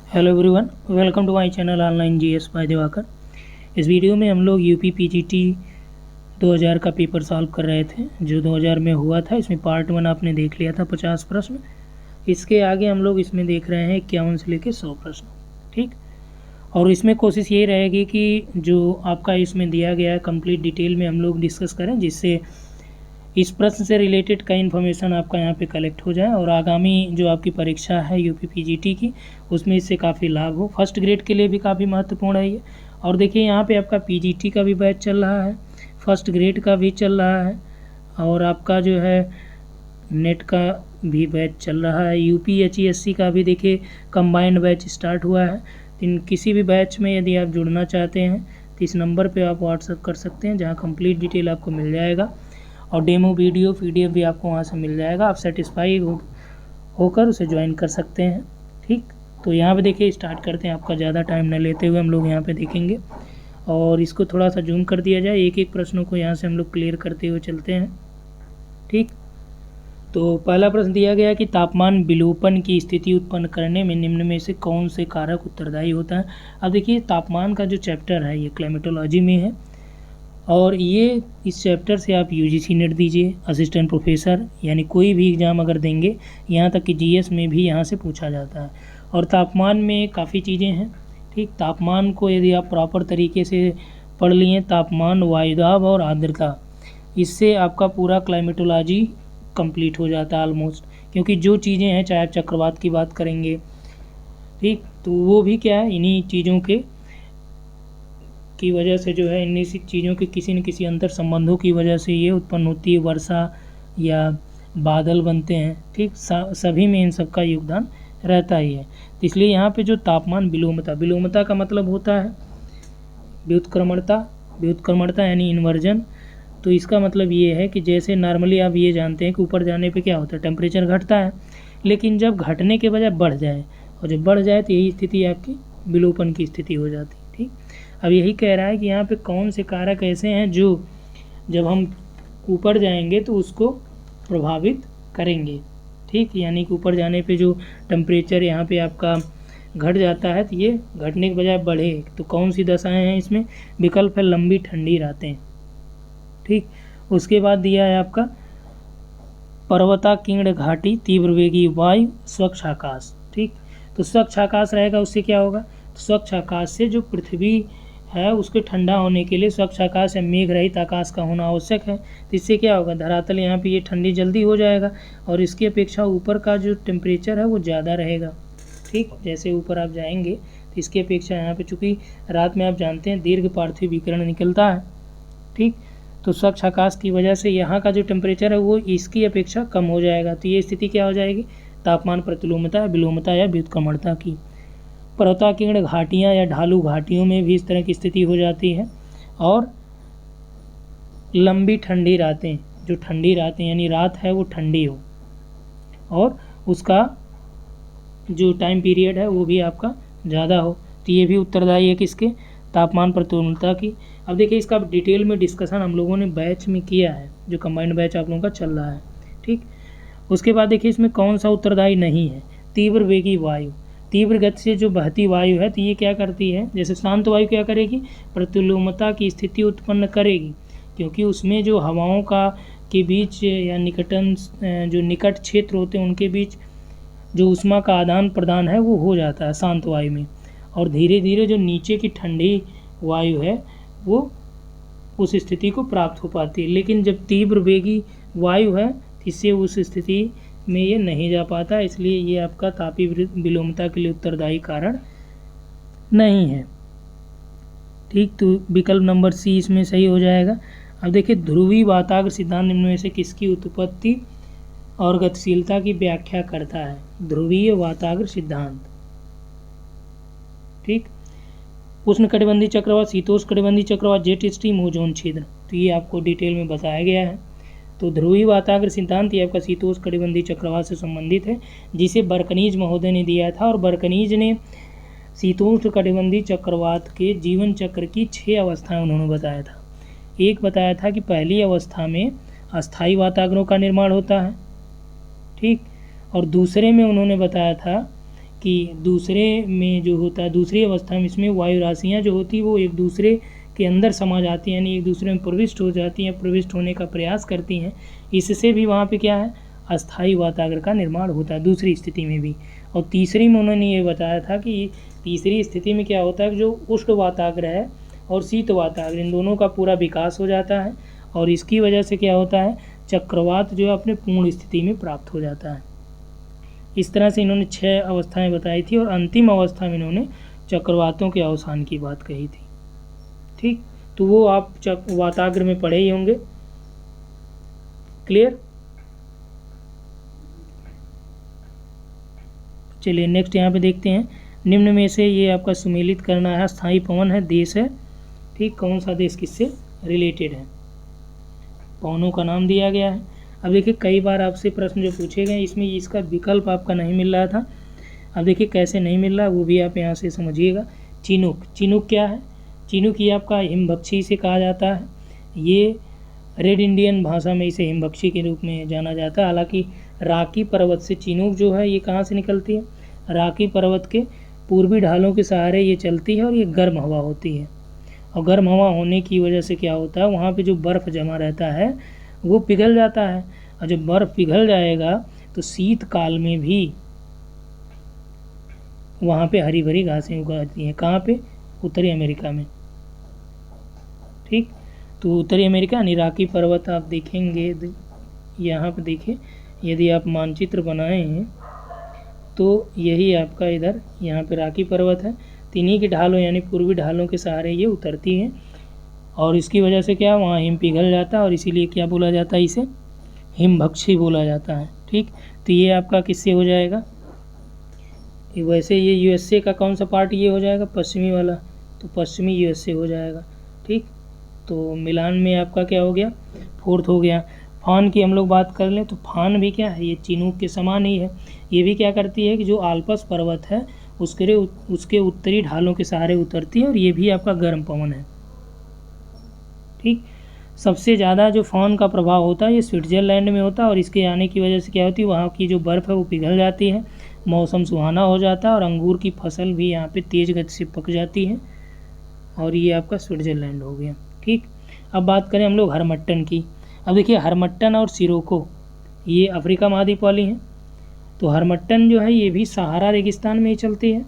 Hello everyone, welcome to my channel online GS by Diwakar. इस video में हम लोग यूपी पीजीटी 2000 का पेपर सॉल्व कर रहे थे जो 2000 में हुआ था। इसमें पार्ट 1 आपने देख लिया था 50 प्रश्न। इसके आगे हम लोग इसमें देख रहे हैं 51 से लेकर 100 प्रश्न। ठीक, और इसमें कोशिश ये रहेगी कि जो आपका इसमें दिया गया है कंप्लीट डिटेल में हम लोग डिस्कस करें, जिससे इस प्रश्न से रिलेटेड कई इन्फॉर्मेशन आपका यहाँ पे कलेक्ट हो जाए और आगामी जो आपकी परीक्षा है यूपी पीजीटी की उसमें इससे काफ़ी लाभ हो। फर्स्ट ग्रेड के लिए भी काफ़ी महत्वपूर्ण है ये। और देखिए यहाँ पे आपका पीजीटी का भी बैच चल रहा है, फर्स्ट ग्रेड का भी चल रहा है और आपका जो है नेट का भी बैच चल रहा है। यूपीएचईएससी का भी देखिए कंबाइंड बैच स्टार्ट हुआ है। इन किसी भी बैच में यदि आप जुड़ना चाहते हैं तो इस नंबर पे आप व्हाट्सअप कर सकते हैं, जहाँ कंप्लीट डिटेल आपको मिल जाएगा और डेमो वीडियो पीडीएफ भी आपको वहाँ से मिल जाएगा। आप सेटिस्फाई होकर उसे ज्वाइन कर सकते हैं। ठीक, तो यहाँ पे देखिए स्टार्ट करते हैं। आपका ज़्यादा टाइम न लेते हुए हम लोग यहाँ पे देखेंगे और इसको थोड़ा सा जूम कर दिया जाए। एक एक प्रश्नों को यहाँ से हम लोग क्लियर करते हुए चलते हैं। ठीक, तो पहला प्रश्न दिया गया कि तापमान विलोपन की स्थिति उत्पन्न करने में निम्न में से कौन से कारक उत्तरदायी होता है। अब देखिए तापमान का जो चैप्टर है ये क्लाइमेटोलॉजी में है और ये इस चैप्टर से आप यूजीसी नेट दीजिए, असिस्टेंट प्रोफेसर यानी कोई भी एग्ज़ाम अगर देंगे, यहाँ तक कि जीएस में भी यहाँ से पूछा जाता है। और तापमान में काफ़ी चीज़ें हैं। ठीक, तापमान को यदि आप प्रॉपर तरीके से पढ़ लिए, तापमान, वायुदाब और आर्द्रता, इससे आपका पूरा क्लाइमेटोलॉजी कंप्लीट हो जाता है ऑलमोस्ट। क्योंकि जो चीज़ें हैं, चाहे आप चक्रवात की बात करेंगे, ठीक, तो वो भी क्या है, इन्हीं चीज़ों की वजह से जो है, इन्हीं चीज़ों के किसी न किसी अंतर संबंधों की वजह से ये उत्पन्न होती है, वर्षा या बादल बनते हैं। ठीक, सभी में इन सब का योगदान रहता ही है। तो इसलिए यहाँ पे जो तापमान विलोमता का मतलब होता है व्युत्क्रमणता यानी इन्वर्जन। तो इसका मतलब ये है कि जैसे नॉर्मली आप ये जानते हैं कि ऊपर जाने पे क्या होता है, टेम्परेचर घटता है, लेकिन जब घटने के बजाय बढ़ जाए, और जब बढ़ जाए तो यही स्थिति आपकी विलोपन की स्थिति हो जाती है। ठीक, अब यही कह रहा है कि यहाँ पे कौन से कारक ऐसे हैं जो जब हम ऊपर जाएंगे तो उसको प्रभावित करेंगे। ठीक, यानी कि ऊपर जाने पे जो टेम्परेचर यहाँ पे आपका घट जाता है तो ये घटने के बजाय बढ़े, तो कौन सी दशाएं हैं इसमें। विकल्प है लंबी ठंडी रातें। ठीक, उसके बाद दिया है आपका पर्वताकीर्ण घाटी, तीव्र वेगी वायु, स्वच्छ आकाश। ठीक, तो स्वच्छ आकाश रहेगा, उससे क्या होगा, स्वच्छ आकाश से जो पृथ्वी है उसके ठंडा होने के लिए स्वच्छ आकाश या मेघ रहित आकाश का होना आवश्यक है। तो इससे क्या होगा, धरातल यहाँ पे ये ठंडी जल्दी हो जाएगा और इसकी अपेक्षा ऊपर का जो टेम्परेचर है वो ज़्यादा रहेगा। ठीक, जैसे ऊपर आप जाएंगे तो इसकी अपेक्षा यहाँ पे चूँकि रात में आप जानते हैं दीर्घ पार्थिव विकिरण निकलता है। ठीक, तो स्वच्छ आकाश की वजह से यहाँ का जो टेम्परेचर है वो इसकी अपेक्षा कम हो जाएगा। तो ये स्थिति क्या हो जाएगी, तापमान प्रतिलोमता, विलोमता या व्युत्क्रमणता की। पर्वताकीर्ण घाटियाँ या ढालू घाटियों में भी इस तरह की स्थिति हो जाती है। और लंबी ठंडी रातें, जो ठंडी रातें यानी रात है वो ठंडी हो और उसका जो टाइम पीरियड है वो भी आपका ज़्यादा हो, तो ये भी उत्तरदायी है किसके, तापमान प्रतिलोमता की। अब देखिए इसका डिटेल में डिस्कशन हम लोगों ने बैच में किया है, जो कंबाइंड बैच आप लोगों का चल रहा है। ठीक, उसके बाद देखिए इसमें कौन सा उत्तरदायी नहीं है, तीव्र वेगी वायु। तीव्र गति से जो बहती वायु है तो ये क्या करती है, जैसे शांत वायु क्या करेगी, प्रतिलोमता की स्थिति उत्पन्न करेगी, क्योंकि उसमें जो हवाओं का के बीच या जो निकट क्षेत्र होते हैं उनके बीच जो ऊष्मा का आदान प्रदान है वो हो जाता है शांत वायु में, और धीरे धीरे जो नीचे की ठंडी वायु है वो उस स्थिति को प्राप्त हो पाती है। लेकिन जब तीव्र वेगी वायु है इससे उस स्थिति में ये नहीं जा पाता, इसलिए ये आपका तापीय विलोमता के लिए उत्तरदायी कारण नहीं है। ठीक, तो विकल्प नंबर सी इसमें सही हो जाएगा। अब देखिए ध्रुवीय वाताग्र सिद्धांत निम्न में से किसकी उत्पत्ति और गतिशीलता की व्याख्या करता है, ध्रुवीय वाताग्र सिद्धांत। ठीक, उष्णकटिबंधीय चक्रवात, शीतोष्णकटिबंधीय चक्रवात, जेट स्ट्रीम, ओजोन छिद्र, तो ये आपको डिटेल में बताया गया है। तो ध्रुवीय वाताग्र सिद्धांत ये आपका शीतोष्णकटिबंधीय चक्रवात से संबंधित है, जिसे बर्कनीज महोदय ने दिया था। और बर्कनीज ने शीतोष्णकटिबंधीय चक्रवात के जीवन चक्र की 6 अवस्थाएं उन्होंने बताया था। एक बताया था कि पहली अवस्था में अस्थायी वाताग्रों का निर्माण होता है। ठीक, और दूसरे में उन्होंने बताया था कि दूसरे में जो होता है, दूसरी अवस्था में इसमें वायु राशियाँ जो होती है वो एक दूसरे के अंदर समा जाती हैं, यानी एक दूसरे में प्रविष्ट हो जाती हैं, प्रविष्ट होने का प्रयास करती हैं। इससे भी वहाँ पे क्या है, अस्थायी वाताग्र का निर्माण होता है दूसरी स्थिति में भी। और तीसरी में उन्होंने ये बताया था कि तीसरी स्थिति में क्या होता है, जो उष्ण वाताग्र है और शीत वाताग्र, इन दोनों का पूरा विकास हो जाता है और इसकी वजह से क्या होता है, चक्रवात जो है अपने पूर्ण स्थिति में प्राप्त हो जाता है। इस तरह से इन्होंने 6 अवस्थाएं बताई थी और अंतिम अवस्था में इन्होंने चक्रवातों के अवसान की बात कही थी। ठीक, तो वो आप वाताग्र में पढ़े ही होंगे। क्लियर? चलिए नेक्स्ट यहाँ पे देखते हैं। निम्न में से ये आपका सुमेलित करना है, स्थायी पवन है, देश है, ठीक, कौन सा देश किससे रिलेटेड है, पवनों का नाम दिया गया है। अब देखिए कई बार आपसे प्रश्न जो पूछे गए इसमें इसका विकल्प आपका नहीं मिल रहा था। अब देखिए कैसे नहीं मिल रहा वो भी आप यहाँ से समझिएगा। चिनूक, चिनूक क्या है, चिनूक ये आपका हिमभक्षी से कहा जाता है। ये रेड इंडियन भाषा में इसे हिमभक्षी के रूप में जाना जाता है। हालांकि राकी पर्वत से चिनूक जो है ये कहाँ से निकलती है, राकी पर्वत के पूर्वी ढालों के सहारे ये चलती है और ये गर्म हवा होती है। और गर्म हवा होने की वजह से क्या होता है, वहाँ पे जो बर्फ़ जमा रहता है वो पिघल जाता है। और जब बर्फ़ पिघल जाएगा तो शीतकाल में भी वहाँ पे हरी भरी घासें उगाती हैं। कहाँ पे, उत्तरी अमेरिका में। ठीक, तो उत्तरी अमेरिका यानी राकी पर्वत आप देखेंगे, यहाँ पे देखिए, यदि आप मानचित्र बनाए हैं तो यही आपका इधर यहाँ पे राकी पर्वत है। तिन्ही की ढालों यानी पूर्वी ढालों के सहारे ये उतरती हैं और इसकी वजह से क्या, वहाँ हिम पिघल जाता है और इसीलिए क्या बोला जाता है, इसे हिमभक्षी बोला जाता है। ठीक, तो ये आपका किससे हो जाएगा, वैसे ये यूएसए का कौन सा पार्ट ये हो जाएगा, पश्चिमी वाला, तो पश्चिमी यूएसए हो जाएगा। ठीक, तो मिलान में आपका क्या हो गया, 4th हो गया। फान की हम लोग बात कर लें तो फान भी क्या है, ये चिनूक के समान ही है। ये भी क्या करती है कि जो आल्पस पर्वत है उसके उत्तरी ढालों के सहारे उतरती है और ये भी आपका गर्म पवन है। ठीक, सबसे ज़्यादा जो फान का प्रभाव होता है ये स्विट्ज़रलैंड में होता है और इसके आने की वजह से क्या होती है, वहाँ की जो बर्फ़ है वो पिघल जाती है, मौसम सुहाना हो जाता है और अंगूर की फसल भी यहाँ पे तेज़ गति से पक जाती है और ये आपका स्विट्ज़रलैंड हो गया। ठीक, अब बात करें हम लोग हरमट्टन की। अब देखिए हरमट्टन और सिरोको ये अफ्रीका महाद्वीप वाली हैं। तो हरमट्टन जो है ये भी सहारा रेगिस्तान में ही चलती है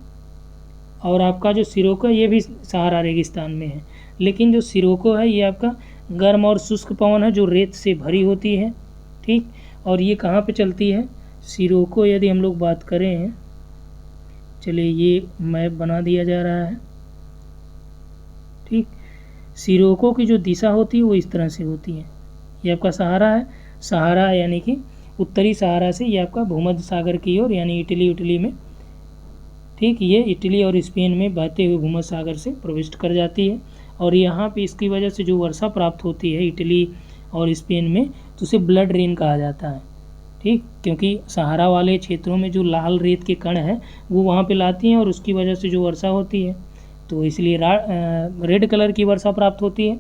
और आपका जो सिरोको ये भी सहारा रेगिस्तान में है। लेकिन जो सिरोको है ये आपका गर्म और शुष्क पवन है जो रेत से भरी होती है। ठीक, और ये कहाँ पे चलती है, सिरोको यदि हम लोग बात करें, चलिए ये मैप बना दिया जा रहा है। ठीक, सिरोको की जो दिशा होती है वो इस तरह से होती है। ये आपका सहारा है, सहारा यानी कि उत्तरी सहारा से ये आपका भूमध्य सागर की ओर यानी इटली में, ठीक, ये इटली और स्पेन में बहते हुए भूमध्य सागर से प्रविष्ट कर जाती है और यहाँ पे इसकी वजह से जो वर्षा प्राप्त होती है इटली और स्पेन में तो उसे ब्लड रेन कहा जाता है। ठीक, क्योंकि सहारा वाले क्षेत्रों में जो लाल रेत के कण हैं वो वहाँ पे लाती हैं और उसकी वजह से जो वर्षा होती है तो इसलिए रेड कलर की वर्षा प्राप्त होती है।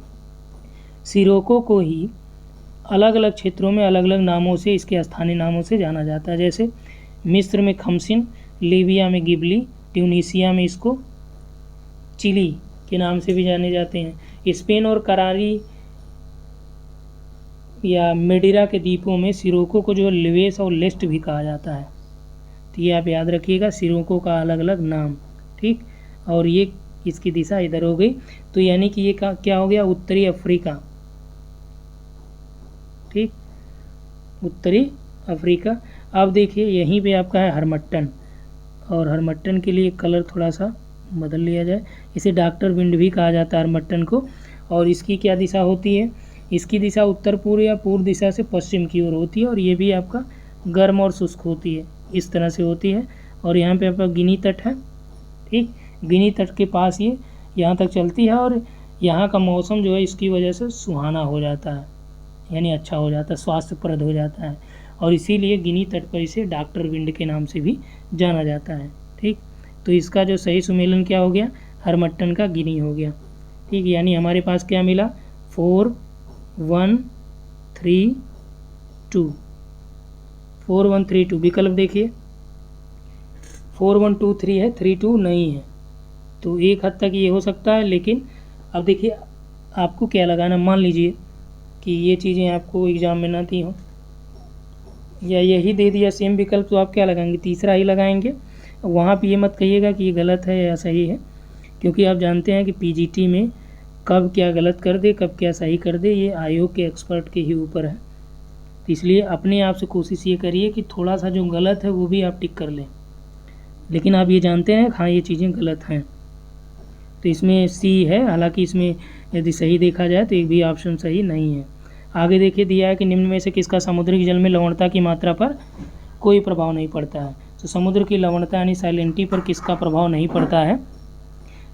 सिरोको को ही अलग अलग क्षेत्रों में अलग अलग नामों से, इसके स्थानीय नामों से जाना जाता है। जैसे मिस्र में खमसिन, लीबिया में गिबली, ट्यूनीसिया में इसको चिली के नाम से भी जाने जाते हैं। स्पेन और करारी या मेडिरा के द्वीपों में सिरोको को जो लिवेस और लेस्ट भी कहा जाता है। तो ये आप याद रखिएगा, सिरोको का अलग अलग नाम। ठीक, और ये इसकी दिशा इधर हो गई, तो यानी कि ये क्या हो गया, उत्तरी अफ्रीका। ठीक, उत्तरी अफ्रीका। अब देखिए यहीं पे आपका है हरमट्टन और हरमट्टन के लिए कलर थोड़ा सा बदल लिया जाए, इसे डॉक्टर विंड भी कहा जाता है हरमट्टन को। और इसकी क्या दिशा होती है, इसकी दिशा उत्तर पूर्व या पूर्व दिशा से पश्चिम की ओर होती है और ये भी आपका गर्म और शुष्क होती है, इस तरह से होती है। और यहाँ पे आपका गिनी तट है। ठीक, गिनी तट के पास ये यहाँ तक चलती है और यहाँ का मौसम जो है इसकी वजह से सुहाना हो जाता है, यानी अच्छा हो जाता है, स्वास्थ्यप्रद हो जाता है और इसीलिए गिनी तट पर इसे डॉक्टर विंड के नाम से भी जाना जाता है। ठीक, तो इसका जो सही सुमेलन क्या हो गया, हरमट्टन का गिनी हो गया। ठीक, यानी हमारे पास क्या मिला, 4 1 3 2, 4 1 3 2। विकल्प देखिए 4123 है, 32 नहीं है। तो एक हद तक ये हो सकता है, लेकिन अब देखिए आपको क्या लगाना। मान लीजिए कि ये चीज़ें आपको एग्ज़ाम में ना दी हों या यही दे दिया सेम विकल्प, तो आप क्या लगाएंगे? तीसरा ही लगाएंगे। वहाँ पे ये मत कहिएगा कि ये गलत है या सही है, क्योंकि आप जानते हैं कि पीजीटी में कब क्या गलत कर दे, कब क्या सही कर दे, ये आयोग के एक्सपर्ट के ही ऊपर है। तो इसलिए अपने आप से कोशिश ये करिए कि थोड़ा सा जो गलत है वो भी आप टिक कर लें, लेकिन आप ये जानते हैं हाँ ये चीज़ें गलत हैं। तो इसमें सी है, हालांकि इसमें यदि सही देखा जाए तो एक भी ऑप्शन सही नहीं है। आगे देखिए दिया है कि निम्न में से किसका समुद्री जल में लवणता की मात्रा पर कोई प्रभाव नहीं पड़ता है। तो समुद्र की लवणता यानी सैलिनिटी पर किसका प्रभाव नहीं पड़ता है?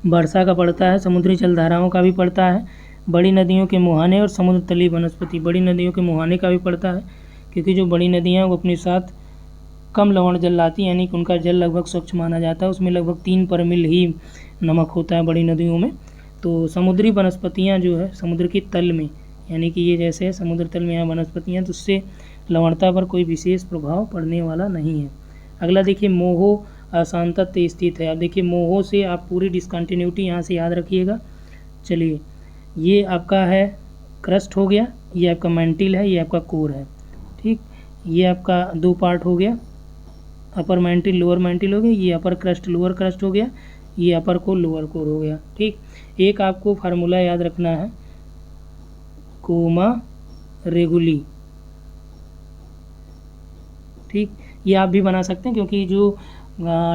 वर्षा का पड़ता है, समुद्री जलधाराओं का भी पड़ता है, बड़ी नदियों के मुहाने और समुद्र तलीय वनस्पति। बड़ी नदियों के मुहाने का भी पड़ता है, क्योंकि जो बड़ी नदियाँ वो अपने साथ कम लवण जल लाती हैं, यानी कि उनका जल लगभग स्वच्छ माना जाता है, उसमें लगभग 3% ही नमक होता है बड़ी नदियों में। तो समुद्री वनस्पतियाँ जो है समुद्र के तल में, यानी कि ये जैसे समुद्र तल में यहाँ वनस्पतियाँ, तो उससे लवणता पर कोई विशेष प्रभाव पड़ने वाला नहीं है। अगला देखिए मोहो अशांतत्व स्थित है। अब देखिए मोहो से आप पूरी डिसकंटिन्यूटी यहाँ से याद रखिएगा। चलिए ये आपका है क्रस्ट हो गया, ये आपका मैंटिल है, ये आपका कोर है। ठीक, ये आपका दो पार्ट हो गया, अपर मैंटिल लोअर मैंटिल हो गया, ये अपर क्रस्ट लोअर क्रस्ट हो गया, ये अपर कोर लोअर कोर हो गया। ठीक, एक आपको फार्मूला याद रखना है, कोमा रेगुली। ठीक, ये आप भी बना सकते हैं, क्योंकि जो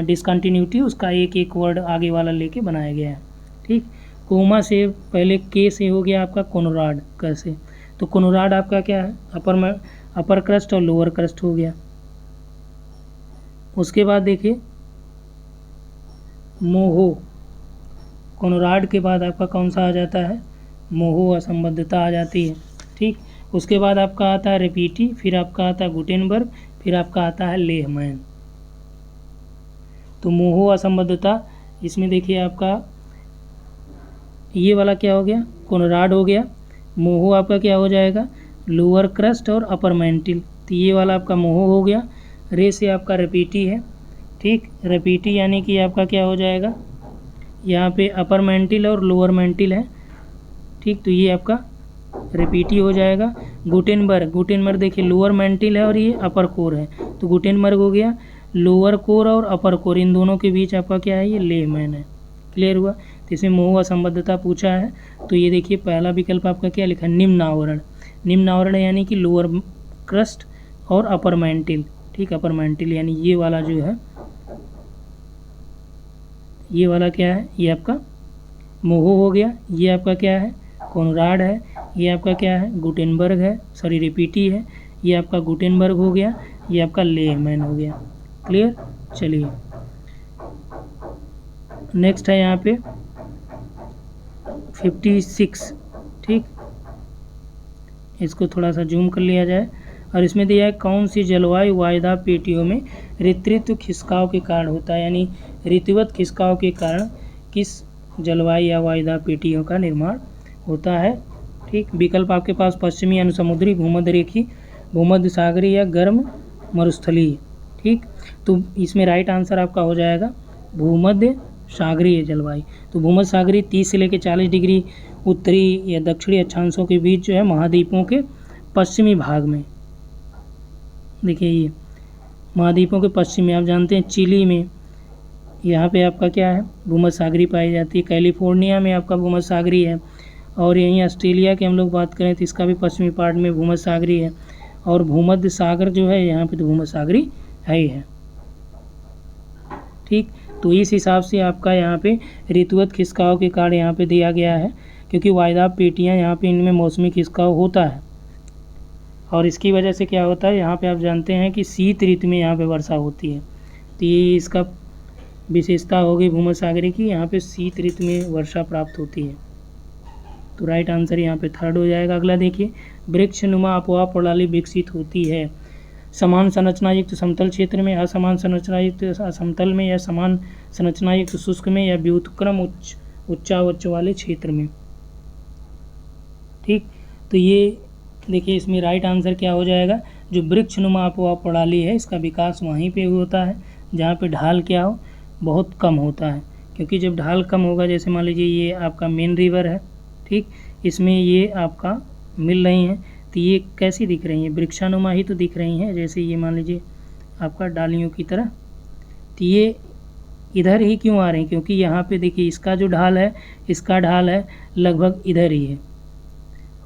डिसकंटिन्यूटी उसका एक एक वर्ड आगे वाला लेके बनाया गया है। ठीक, कोमा से पहले के से हो गया आपका कोनोराड, कैसे? तो कोनोराड आपका क्या है? अपर क्रस्ट और लोअर क्रस्ट हो गया। उसके बाद देखिए मोहो, कोनोराड के बाद आपका कौन सा आ जाता है? मोहो असंबद्धता आ जाती है। ठीक, उसके बाद आपका आता है रेपीटी, फिर आपका आता है गुटेनबर्ग, फिर आपका आता है लेहमैन। तो मोहो असंबद्धता, इसमें देखिए आपका ये वाला क्या हो गया? कोनोराड हो गया। मोहो आपका क्या हो जाएगा? लोअर क्रस्ट और अपर मैंटिल। तो ये वाला आपका मोहो हो गया। रे से आपका रेपीटी है। ठीक, रेपीटी यानी कि आपका क्या हो जाएगा? यहाँ पे अपर मैंटिल और लोअर मैंटिल है। ठीक, तो ये आपका रेपीटी हो जाएगा। गुटेनबर्ग, गुटेनबर्ग देखिए लोअर मैंटिल है और ये अपर कोर है, तो गुटेनबर्ग हो गया। लोअर कोर और अपर कोर इन दोनों के बीच आपका क्या है? ये लेहमैन है। क्लियर हुआ? तो इसमें मोह असंबद्धता पूछा है, तो ये देखिए पहला विकल्प आपका क्या लिखा है? निम्न आवरण। निम्न आवरण यानी कि लोअर क्रस्ट और अपर मैंटिल। ठीक, अपर मैंटिल यानी ये वाला जो है, ये वाला क्या है? ये आपका मोहो हो गया। ये आपका क्या है? कोनराड है। ये आपका क्या है? गुटेनबर्ग है, सॉरी रेपीटी है। ये आपका गुटेनबर्ग हो गया, ये आपका लेहमैन हो गया। क्लियर? चलिए नेक्स्ट है यहाँ पे 56। ठीक, इसको थोड़ा सा जूम कर लिया जाए, और इसमें दिया है कौन सी जलवायु वायदा पेटियों में ऋतुत्व खिसकाव के कारण होता है, यानी ऋतुवत खिसकाव के कारण किस जलवायु या वायदा पेटियों का निर्माण होता है। ठीक, विकल्प आपके पास पश्चिमी अनुसमुद्री, भूमध्य रेखी, भूमध्य सागरीय या गर्म मरुस्थलीय। ठीक, तो इसमें राइट आंसर आपका हो जाएगा भूमध्य सागरीय जलवायु। तो भूमध्य सागरीय 30 से लेकर 40 डिग्री उत्तरी या दक्षिणी अक्षांशों के बीच जो है महाद्वीपों के पश्चिमी भाग में। देखिए ये महाद्वीपों के पश्चिम में, आप जानते हैं चिली में यहाँ पे आपका क्या है? भूमध्य सागरीय पाई जाती है। कैलिफोर्निया में आपका भूमध्य सागरीय है, और यहीं ऑस्ट्रेलिया की हम लोग बात करें तो इसका भी पश्चिमी पार्ट में भूमध्य सागरीय है, और भूमध्य सागर जो है यहाँ पे तो भूमध्य सागरीय है ही है। ठीक, तो इस हिसाब से आपका यहाँ पे ऋतुवत खिसकाव के कारण यहाँ पे दिया गया है, क्योंकि वायदाब पेटियाँ यहाँ पे इनमें मौसमी खिसकाव होता है, और इसकी वजह से क्या होता है, यहाँ पे आप जानते हैं कि शीत ऋतु में यहाँ पे वर्षा होती है। तो ये इसका विशेषता होगी भूमध्य सागरीय की, यहाँ पे शीत ऋतु में वर्षा प्राप्त होती है। तो राइट आंसर यहाँ पे थर्ड हो जाएगा। अगला देखिए वृक्षनुमा अपवाह प्रणाली विकसित होती है समान संरचना युक्त समतल क्षेत्र में, असमान संरचना युक्त असमतल में, या समान संरचना युक्त शुष्क में, या व्युत्क्रम उच्चावच वाले क्षेत्र में। ठीक, तो ये देखिए इसमें राइट आंसर क्या हो जाएगा? जो वृक्षनुमा अपवाह प्रणाली है इसका विकास वहीं पे होता है जहाँ पे ढाल क्या हो, बहुत कम होता है। क्योंकि जब ढाल कम होगा, जैसे मान लीजिए ये आपका मेन रिवर है, ठीक, इसमें ये आपका मिल रही हैं, तो ये कैसी दिख रही हैं, वृक्षानुमा ही तो दिख रही हैं। जैसे ये मान लीजिए आपका डालियों की तरह, तो ये इधर ही क्यों आ रही हैं, क्योंकि यहाँ पे देखिए इसका जो ढाल है, इसका ढाल है लगभग इधर ही है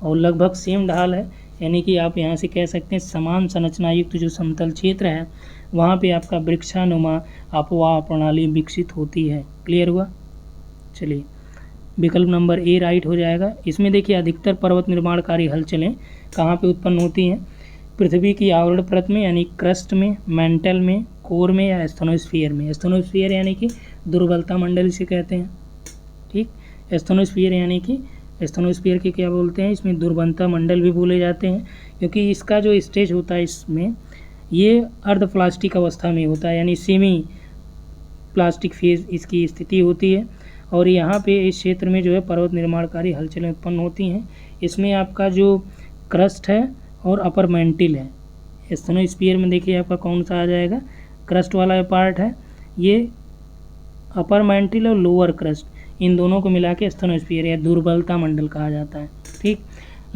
और लगभग सेम ढाल है। यानी कि आप यहाँ से कह सकते हैं समान संरचना युक्त जो समतल क्षेत्र है वहाँ पे आपका वृक्षानुमा अपवाह प्रणाली विकसित होती है। क्लियर हुआ? चलिए, विकल्प नंबर ए राइट हो जाएगा। इसमें देखिए अधिकतर पर्वत निर्माणकारी हलचलें कहाँ पे उत्पन्न होती हैं, पृथ्वी की आवरण परत में यानी क्रस्ट में, मेंटल में, कोर में या एस्थनोस्फीयर में। एस्थनोस्फीयर यानी कि दुर्बलता मंडल इसे कहते हैं, ठीक। एस्थनोस्फीयर यानी कि एस्थनोस्फीयर के क्या बोलते हैं, इसमें दुर्बलता मंडल भी बोले जाते हैं, क्योंकि इसका जो स्टेज होता है इसमें ये अर्ध प्लास्टिक अवस्था में होता है, यानी सेमी प्लास्टिक फेज इसकी स्थिति होती है। और यहाँ पे इस क्षेत्र में जो है पर्वत निर्माणकारी हलचलें उत्पन्न होती हैं। इसमें आपका जो क्रस्ट है और अपर मेंटिल है। एस्थनोस्फीयर में देखिए आपका कौन सा आ जाएगा, क्रस्ट वाला पार्ट है, ये अपर मेंटिल और लोअर क्रस्ट, इन दोनों को मिला के एस्थनोस्फीयर या दुर्बलता मंडल कहा जाता है, ठीक।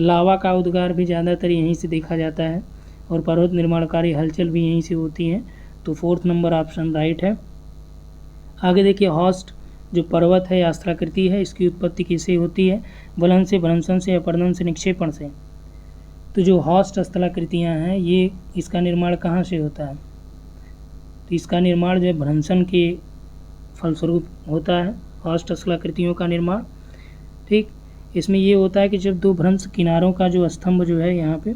लावा का उद्गार भी ज़्यादातर यहीं से देखा जाता है और पर्वत निर्माणकारी हलचल भी यहीं से होती है। तो 4th नंबर ऑप्शन राइट है। आगे देखिए हॉस्ट जो पर्वत है या अस्त्राकृति है, इसकी उत्पत्ति किससे होती है, वलन से, भ्रंशन से, अपरदन से, निक्षेपण से। तो जो हॉस्ट स्थलाकृतियाँ हैं ये इसका निर्माण कहाँ से होता है, तो इसका निर्माण जो है भ्रंशन के फलस्वरूप होता है, हॉस्ट स्थलाकृतियों का निर्माण, ठीक। इसमें ये होता है कि जब दो भ्रंश किनारों का जो स्तंभ जो है यहाँ पे,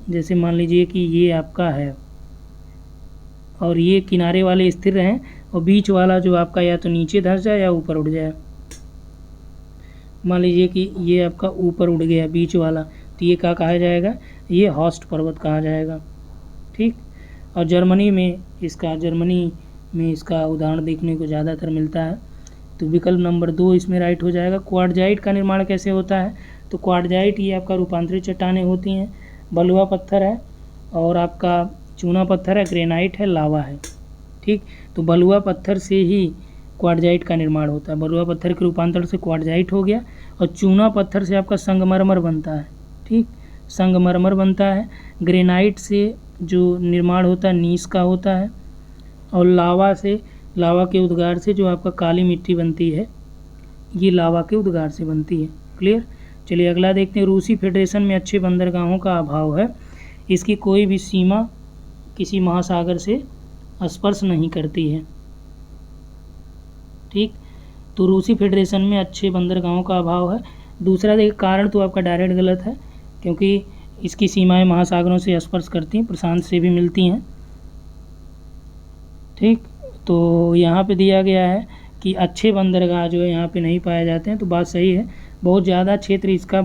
जैसे मान लीजिए कि ये आपका है और ये किनारे वाले स्थिर रहें और बीच वाला जो आपका या तो नीचे धंस जाए या ऊपर उड़ जाए। मान लीजिए कि ये आपका ऊपर उड़ गया बीच वाला, तो ये क्या कहा जाएगा, ये हॉस्ट पर्वत कहा जाएगा, ठीक। और जर्मनी में इसका उदाहरण देखने को ज़्यादातर मिलता है। तो विकल्प नंबर 2 इसमें राइट हो जाएगा। क्वार्टजाइट का निर्माण कैसे होता है, तो क्वार्टजाइट ये आपका रूपांतरित चट्टानें होती हैं, बलुआ पत्थर है और आपका चूना पत्थर है, ग्रेनाइट है, लावा है, ठीक। तो बलुआ पत्थर से ही क्वार्टजाइट का निर्माण होता है, बलुआ पत्थर के रूपांतरण से क्वार्टजाइट हो गया। और चूना पत्थर से आपका संगमरमर बनता है, ठीक, संगमरमर बनता है। ग्रेनाइट से जो निर्माण होता है नीस का होता है और लावा के उद्गार से जो आपका काली मिट्टी बनती है ये लावा के उद्गार से बनती है। क्लियर? चलिए अगला देखते हैं। रूसी फेडरेशन में अच्छे बंदरगाहों का अभाव है, इसकी कोई भी सीमा किसी महासागर से स्पर्श नहीं करती है, ठीक। तो रूसी फेडरेशन में अच्छे बंदरगाहों का अभाव है। दूसरा देखिए कारण तो आपका डायरेक्ट गलत है, क्योंकि इसकी सीमाएं महासागरों से स्पर्श करती हैं, प्रशांत से भी मिलती हैं, ठीक। तो यहाँ पे दिया गया है कि अच्छे बंदरगाह जो है यहाँ पे नहीं पाए जाते हैं, तो बात सही है। बहुत ज़्यादा क्षेत्र इसका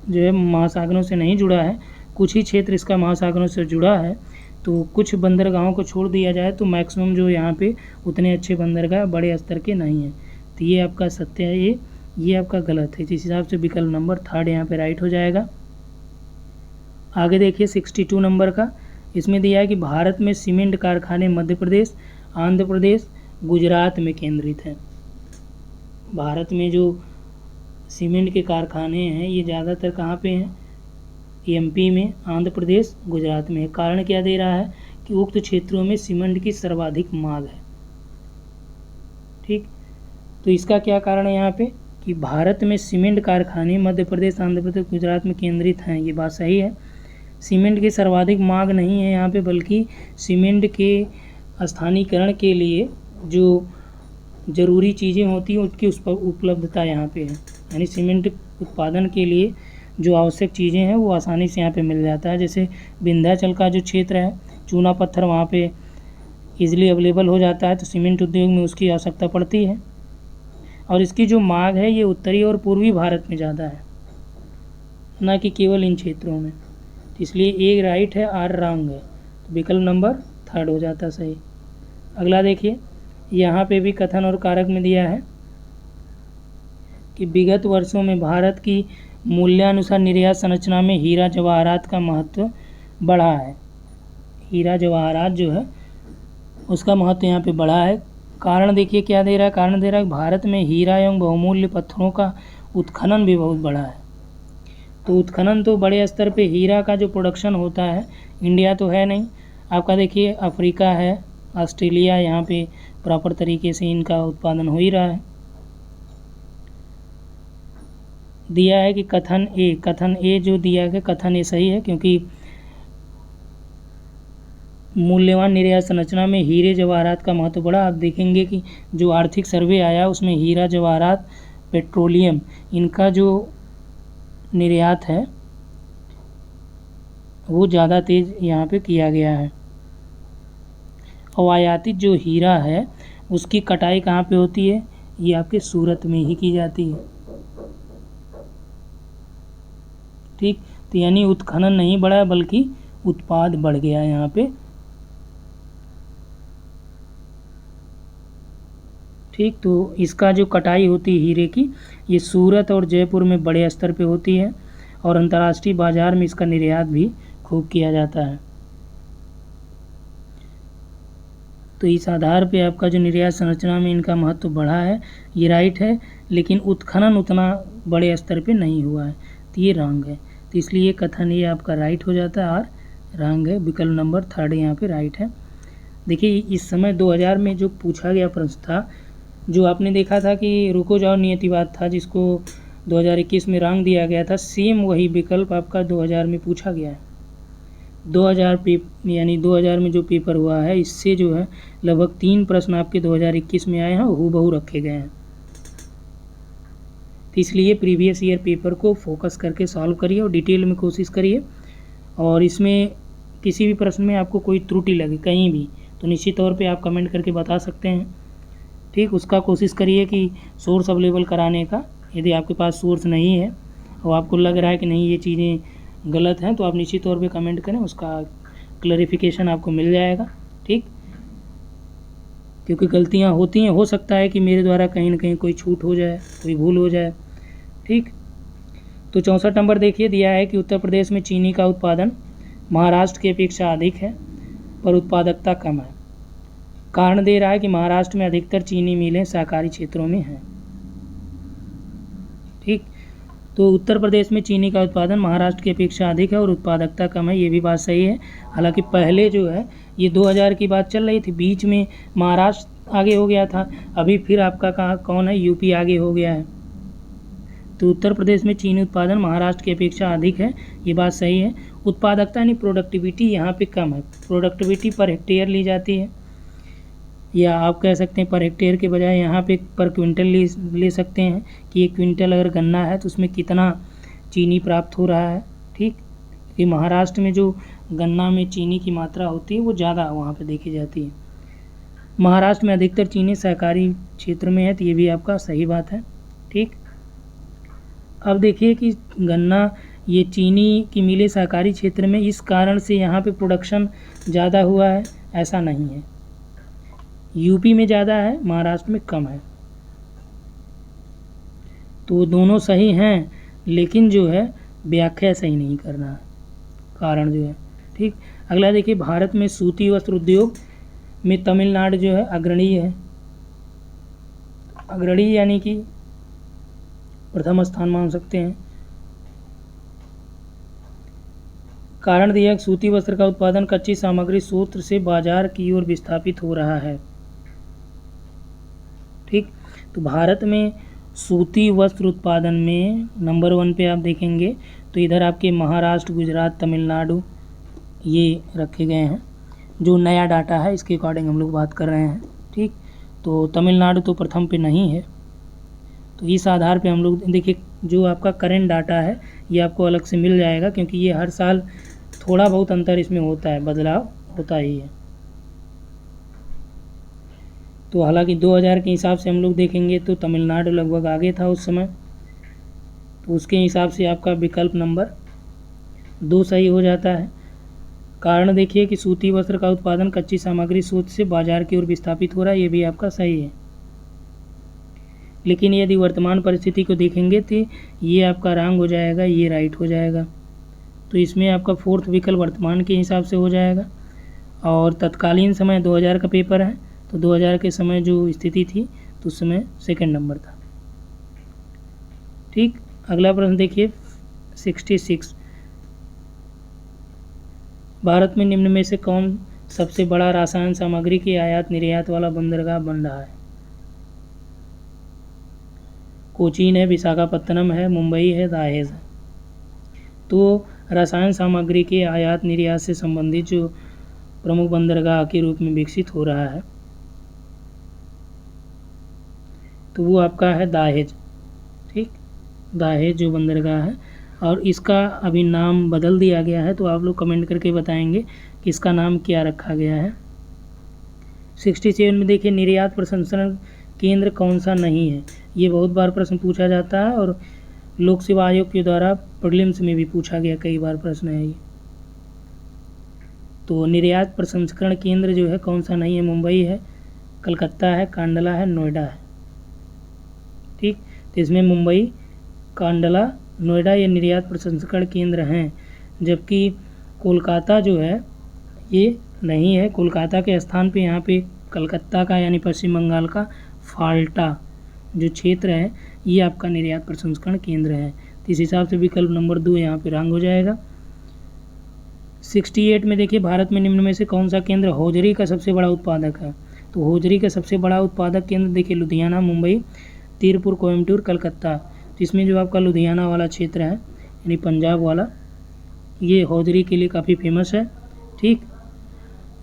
जो है महासागरों से नहीं जुड़ा है, कुछ ही क्षेत्र इसका महासागरों से जुड़ा है। तो कुछ बंदरगाहों को छोड़ दिया जाए तो मैक्सिमम जो यहाँ पे उतने अच्छे बंदरगाह बड़े स्तर के नहीं हैं। तो ये आपका सत्य है, ये आपका गलत है। इस हिसाब से विकल्प नंबर 3 यहाँ पे राइट हो जाएगा। आगे देखिए 62 नंबर का, इसमें दिया है कि भारत में सीमेंट कारखाने मध्य प्रदेश, आंध्र प्रदेश, गुजरात में केंद्रित हैं। भारत में जो सीमेंट के कारखाने हैं ये ज़्यादातर कहाँ पे हैं, एमपी में, आंध्र प्रदेश, गुजरात में। कारण क्या दे रहा है कि उक्त क्षेत्रों में सीमेंट की सर्वाधिक मांग है, ठीक। तो इसका क्या कारण है यहाँ पे कि भारत में सीमेंट कारखाने मध्य प्रदेश, आंध्र प्रदेश, गुजरात में केंद्रित हैं, ये बात सही है। सीमेंट की सर्वाधिक मांग नहीं है यहाँ पे, बल्कि सीमेंट के स्थानीयकरण के लिए जो ज़रूरी चीज़ें होती हैं उसकी उस पर उपलब्धता यहाँ पे है, यानी सीमेंट उत्पादन के लिए जो आवश्यक चीज़ें हैं वो आसानी से यहाँ पे मिल जाता है। जैसे विंध्याचल का जो क्षेत्र है, चूना पत्थर वहाँ पे इजीली अवेलेबल हो जाता है, तो सीमेंट उद्योग में उसकी आवश्यकता पड़ती है। और इसकी जो मांग है ये उत्तरी और पूर्वी भारत में ज़्यादा है, ना कि केवल इन क्षेत्रों में। तो इसलिए ए राइट है, आर रॉन्ग है, तो विकल्प नंबर 3 हो जाता सही। अगला देखिए, यहाँ पे भी कथन और कारक में दिया है कि विगत वर्षों में भारत की मूल्यानुसार निर्यात संरचना में हीरा जवाहरात का महत्व बढ़ा है। हीरा जवाहरात जो है उसका महत्व यहाँ पे बढ़ा है। कारण देखिए क्या दे रहा है, कारण दे रहा है भारत में हीरा एवं बहुमूल्य पत्थरों का उत्खनन भी बहुत बढ़ा है। तो उत्खनन तो बड़े स्तर पे हीरा का जो प्रोडक्शन होता है, इंडिया तो है नहीं, आपका देखिए अफ्रीका है, ऑस्ट्रेलिया, यहाँ पे प्रॉपर तरीके से इनका उत्पादन हो ही रहा है। दिया है कि कथन ए जो दिया है कथन ए सही है, क्योंकि मूल्यवान निर्यात संरचना में हीरे जवाहरात का महत्व बढ़ा। आप देखेंगे कि जो आर्थिक सर्वे आया उसमें हीरा जवाहरात पेट्रोलियम इनका जो निर्यात है वो ज़्यादा तेज़ यहाँ पे किया गया है। और आयातित जो हीरा है उसकी कटाई कहाँ पे होती है, ये आपके सूरत में ही की जाती है। ठीक, तो यानी उत्खनन नहीं बढ़ा बल्कि उत्पाद बढ़ गया यहाँ पे। ठीक, तो इसका जो कटाई होती है हीरे की, ये सूरत और जयपुर में बड़े स्तर पे होती है और अंतर्राष्ट्रीय बाजार में इसका निर्यात भी खूब किया जाता है। तो इस आधार पे आपका जो निर्यात संरचना में इनका महत्व बढ़ा है, ये राइट है, लेकिन उत्खनन उतना बड़े स्तर पे नहीं हुआ है, तो ये रॉन्ग है। तो इसलिए कथन ये आपका राइट हो जाता है और रॉन्ग है, विकल्प नंबर 3 यहाँ पे राइट है। देखिए इस समय 2000 में जो पूछा गया प्रश्न था, जो आपने देखा था कि रुको जाओ नियतिवाद था जिसको 2021 में रॉन्ग दिया गया था, सेम वही विकल्प आपका 2000 में पूछा गया है। 2000 में जो पेपर हुआ है इससे जो है लगभग 3 प्रश्न आपके 2021 में आए हैं और हूबहू रखे गए हैं। तो इसलिए प्रीवियस ईयर पेपर को फोकस करके सॉल्व करिए और डिटेल में कोशिश करिए, और इसमें किसी भी प्रश्न में आपको कोई त्रुटि लगे कहीं भी तो निश्चित तौर पे आप कमेंट करके बता सकते हैं। ठीक, उसका कोशिश करिए कि सोर्स अवेलेबल कराने का। यदि आपके पास सोर्स नहीं है और आपको लग रहा है कि नहीं ये चीज़ें गलत हैं, तो आप निश्चित तौर पे कमेंट करें, उसका क्लैरिफिकेशन आपको मिल जाएगा। ठीक, क्योंकि गलतियां होती हैं, हो सकता है कि मेरे द्वारा कहीं ना कहीं कोई छूट हो जाए, कोई भूल हो जाए। ठीक, तो 64 नंबर देखिए दिया है कि उत्तर प्रदेश में चीनी का उत्पादन महाराष्ट्र की अपेक्षा अधिक है पर उत्पादकता कम है। कारण दे रहा है कि महाराष्ट्र में अधिकतर चीनी मिलें सहकारी क्षेत्रों में हैं। ठीक, तो उत्तर प्रदेश में चीनी का उत्पादन महाराष्ट्र की अपेक्षा अधिक है और उत्पादकता कम है, ये भी बात सही है। हालांकि पहले जो है ये 2000 की बात चल रही थी, बीच में महाराष्ट्र आगे हो गया था, अभी फिर आपका कहाँ कौन है, यूपी आगे हो गया है। तो उत्तर प्रदेश में चीनी उत्पादन महाराष्ट्र की अपेक्षा अधिक है, ये बात सही है। उत्पादकता यानी प्रोडक्टिविटी यहाँ पे कम है, प्रोडक्टिविटी पर हेक्टेयर ली जाती है, या आप कह सकते हैं पर हेक्टेयर के बजाय यहाँ पे पर क्विंटल ले सकते हैं कि 1 क्विंटल अगर गन्ना है तो उसमें कितना चीनी प्राप्त हो रहा है। ठीक, कि महाराष्ट्र में जो गन्ना में चीनी की मात्रा होती है वो ज़्यादा वहाँ पे देखी जाती है। महाराष्ट्र में अधिकतर चीनी सहकारी क्षेत्र में है, तो ये भी आपका सही बात है। ठीक, अब देखिए कि गन्ना ये चीनी की मिले सहकारी क्षेत्र में, इस कारण से यहाँ पे प्रोडक्शन ज़्यादा हुआ है, ऐसा नहीं है। यूपी में ज़्यादा है, महाराष्ट्र में कम है, तो दोनों सही हैं, लेकिन जो है व्याख्या सही नहीं करना है, कारण जो है। ठीक, अगला देखिए भारत में सूती वस्त्र उद्योग में तमिलनाडु जो है अग्रणी है। अग्रणी यानी कि प्रथम स्थान मान सकते हैं। कारण दिया सूती वस्त्र का उत्पादन कच्ची सामग्री सूत्र से बाजार की ओर विस्थापित हो रहा है। ठीक, तो भारत में सूती वस्त्र उत्पादन में नंबर 1 पे आप देखेंगे तो इधर आपके महाराष्ट्र, गुजरात, तमिलनाडु ये रखे गए हैं। जो नया डाटा है इसके अकॉर्डिंग हम लोग बात कर रहे हैं। ठीक, तो तमिलनाडु तो प्रथम पे नहीं है, तो इस आधार पे हम लोग देखिए जो आपका करेंट डाटा है ये आपको अलग से मिल जाएगा, क्योंकि ये हर साल थोड़ा बहुत अंतर इसमें होता है, बदलाव होता ही है। तो हालांकि 2000 के हिसाब से हम लोग देखेंगे तो तमिलनाडु लगभग आगे था उस समय, तो उसके हिसाब से आपका विकल्प नंबर 2 सही हो जाता है। कारण देखिए कि सूती वस्त्र का उत्पादन कच्ची सामग्री सूत्र से बाजार की ओर विस्थापित हो रहा है, ये भी आपका सही है। लेकिन यदि वर्तमान परिस्थिति को देखेंगे तो ये आपका रॉन्ग हो जाएगा, ये राइट हो जाएगा। तो इसमें आपका 4th विकल्प वर्तमान के हिसाब से हो जाएगा। और तत्कालीन समय 2000 का पेपर है, तो 2000 के समय जो स्थिति थी तो उस समय सेकंड नंबर था। ठीक, अगला प्रश्न देखिए 66, भारत में निम्न में से कौन सबसे बड़ा रसायन सामग्री की आयात निर्यात वाला बंदरगाह बन रहा है? कोचीन है, विशाखापत्तनम है, मुंबई है, दहेज है। तो रसायन सामग्री के आयात निर्यात से संबंधित जो प्रमुख बंदरगाह के रूप में विकसित हो रहा है तो वो आपका है दहेज। ठीक, दहेज जो बंदरगाह है, और इसका अभी नाम बदल दिया गया है, तो आप लोग कमेंट करके बताएंगे कि इसका नाम क्या रखा गया है। 67 में देखिए निर्यात प्रसंस्करण केंद्र कौन सा नहीं है? ये बहुत बार प्रश्न पूछा जाता है और लोक सेवा आयोग के द्वारा प्रीलिम्स में भी पूछा गया, कई बार प्रश्न है ये। तो निर्यात प्रसंस्करण केंद्र जो है कौन सा नहीं है? मुंबई है, कलकत्ता है, कांडला है, नोएडा है। ठीक, तो इसमें मुंबई, कांडला, नोएडा ये निर्यात प्रसंस्करण केंद्र हैं, जबकि कोलकाता जो है ये नहीं है। कोलकाता के स्थान पे यहाँ पे कलकत्ता का यानी पश्चिम बंगाल का फाल्टा जो क्षेत्र है ये आपका निर्यात प्रसंस्करण केंद्र है। तो इस हिसाब से विकल्प नंबर 2 यहाँ पे रंग हो जाएगा। 68 में देखिए भारत में निम्न में से कौन सा केंद्र हौजरी का सबसे बड़ा उत्पादक है? तो हौजरी का सबसे बड़ा उत्पादक केंद्र देखिए लुधियाना, मुंबई, तीरपुर, कोयम्बटूर, कलकत्ता। तो इसमें जो आपका लुधियाना वाला क्षेत्र है यानी पंजाब वाला, ये हौजरी के लिए काफ़ी फेमस है। ठीक,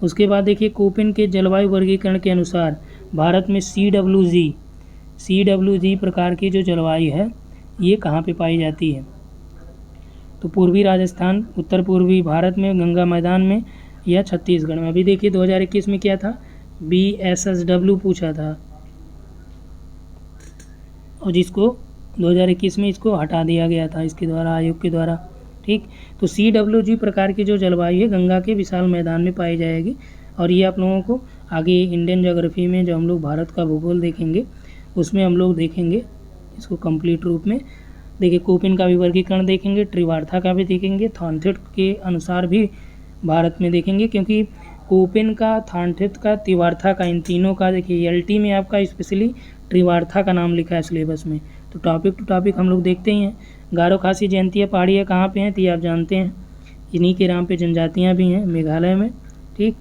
उसके बाद देखिए कोपेन के जलवायु वर्गीकरण के अनुसार भारत में CWG प्रकार की जो जलवायु है ये कहाँ पे पाई जाती है? तो पूर्वी राजस्थान, उत्तर पूर्वी भारत में, गंगा मैदान में, या छत्तीसगढ़ में। अभी देखिए 2021 में क्या था, BSSW पूछा था और जिसको 2021 में इसको हटा दिया गया था इसके द्वारा, आयोग के द्वारा। ठीक, तो CWG प्रकार की जो जलवायु है गंगा के विशाल मैदान में पाई जाएगी। और ये आप लोगों को आगे इंडियन ज्योग्राफी में जो हम लोग भारत का भूगोल देखेंगे उसमें हम लोग देखेंगे इसको कंप्लीट रूप में। देखिए कोपेन का भी वर्गीकरण देखेंगे, ट्रिवार्था का भी देखेंगे, थॉर्नथिट के अनुसार भी भारत में देखेंगे, क्योंकि कोपेन का, थॉर्नथिट का, त्रिवार्था का, इन तीनों का देखिए LT में आपका स्पेशली ट्रिवार्था का नाम लिखा है सिलेबस में। तो टॉपिक टू टॉपिक हम लोग देखते ही हैं। गारो खासी जयंतियाँ पहाड़ियाँ कहाँ पे हैं? तो ये आप जानते हैं, इन्हीं के नाम पे जनजातियाँ भी हैं मेघालय में। ठीक,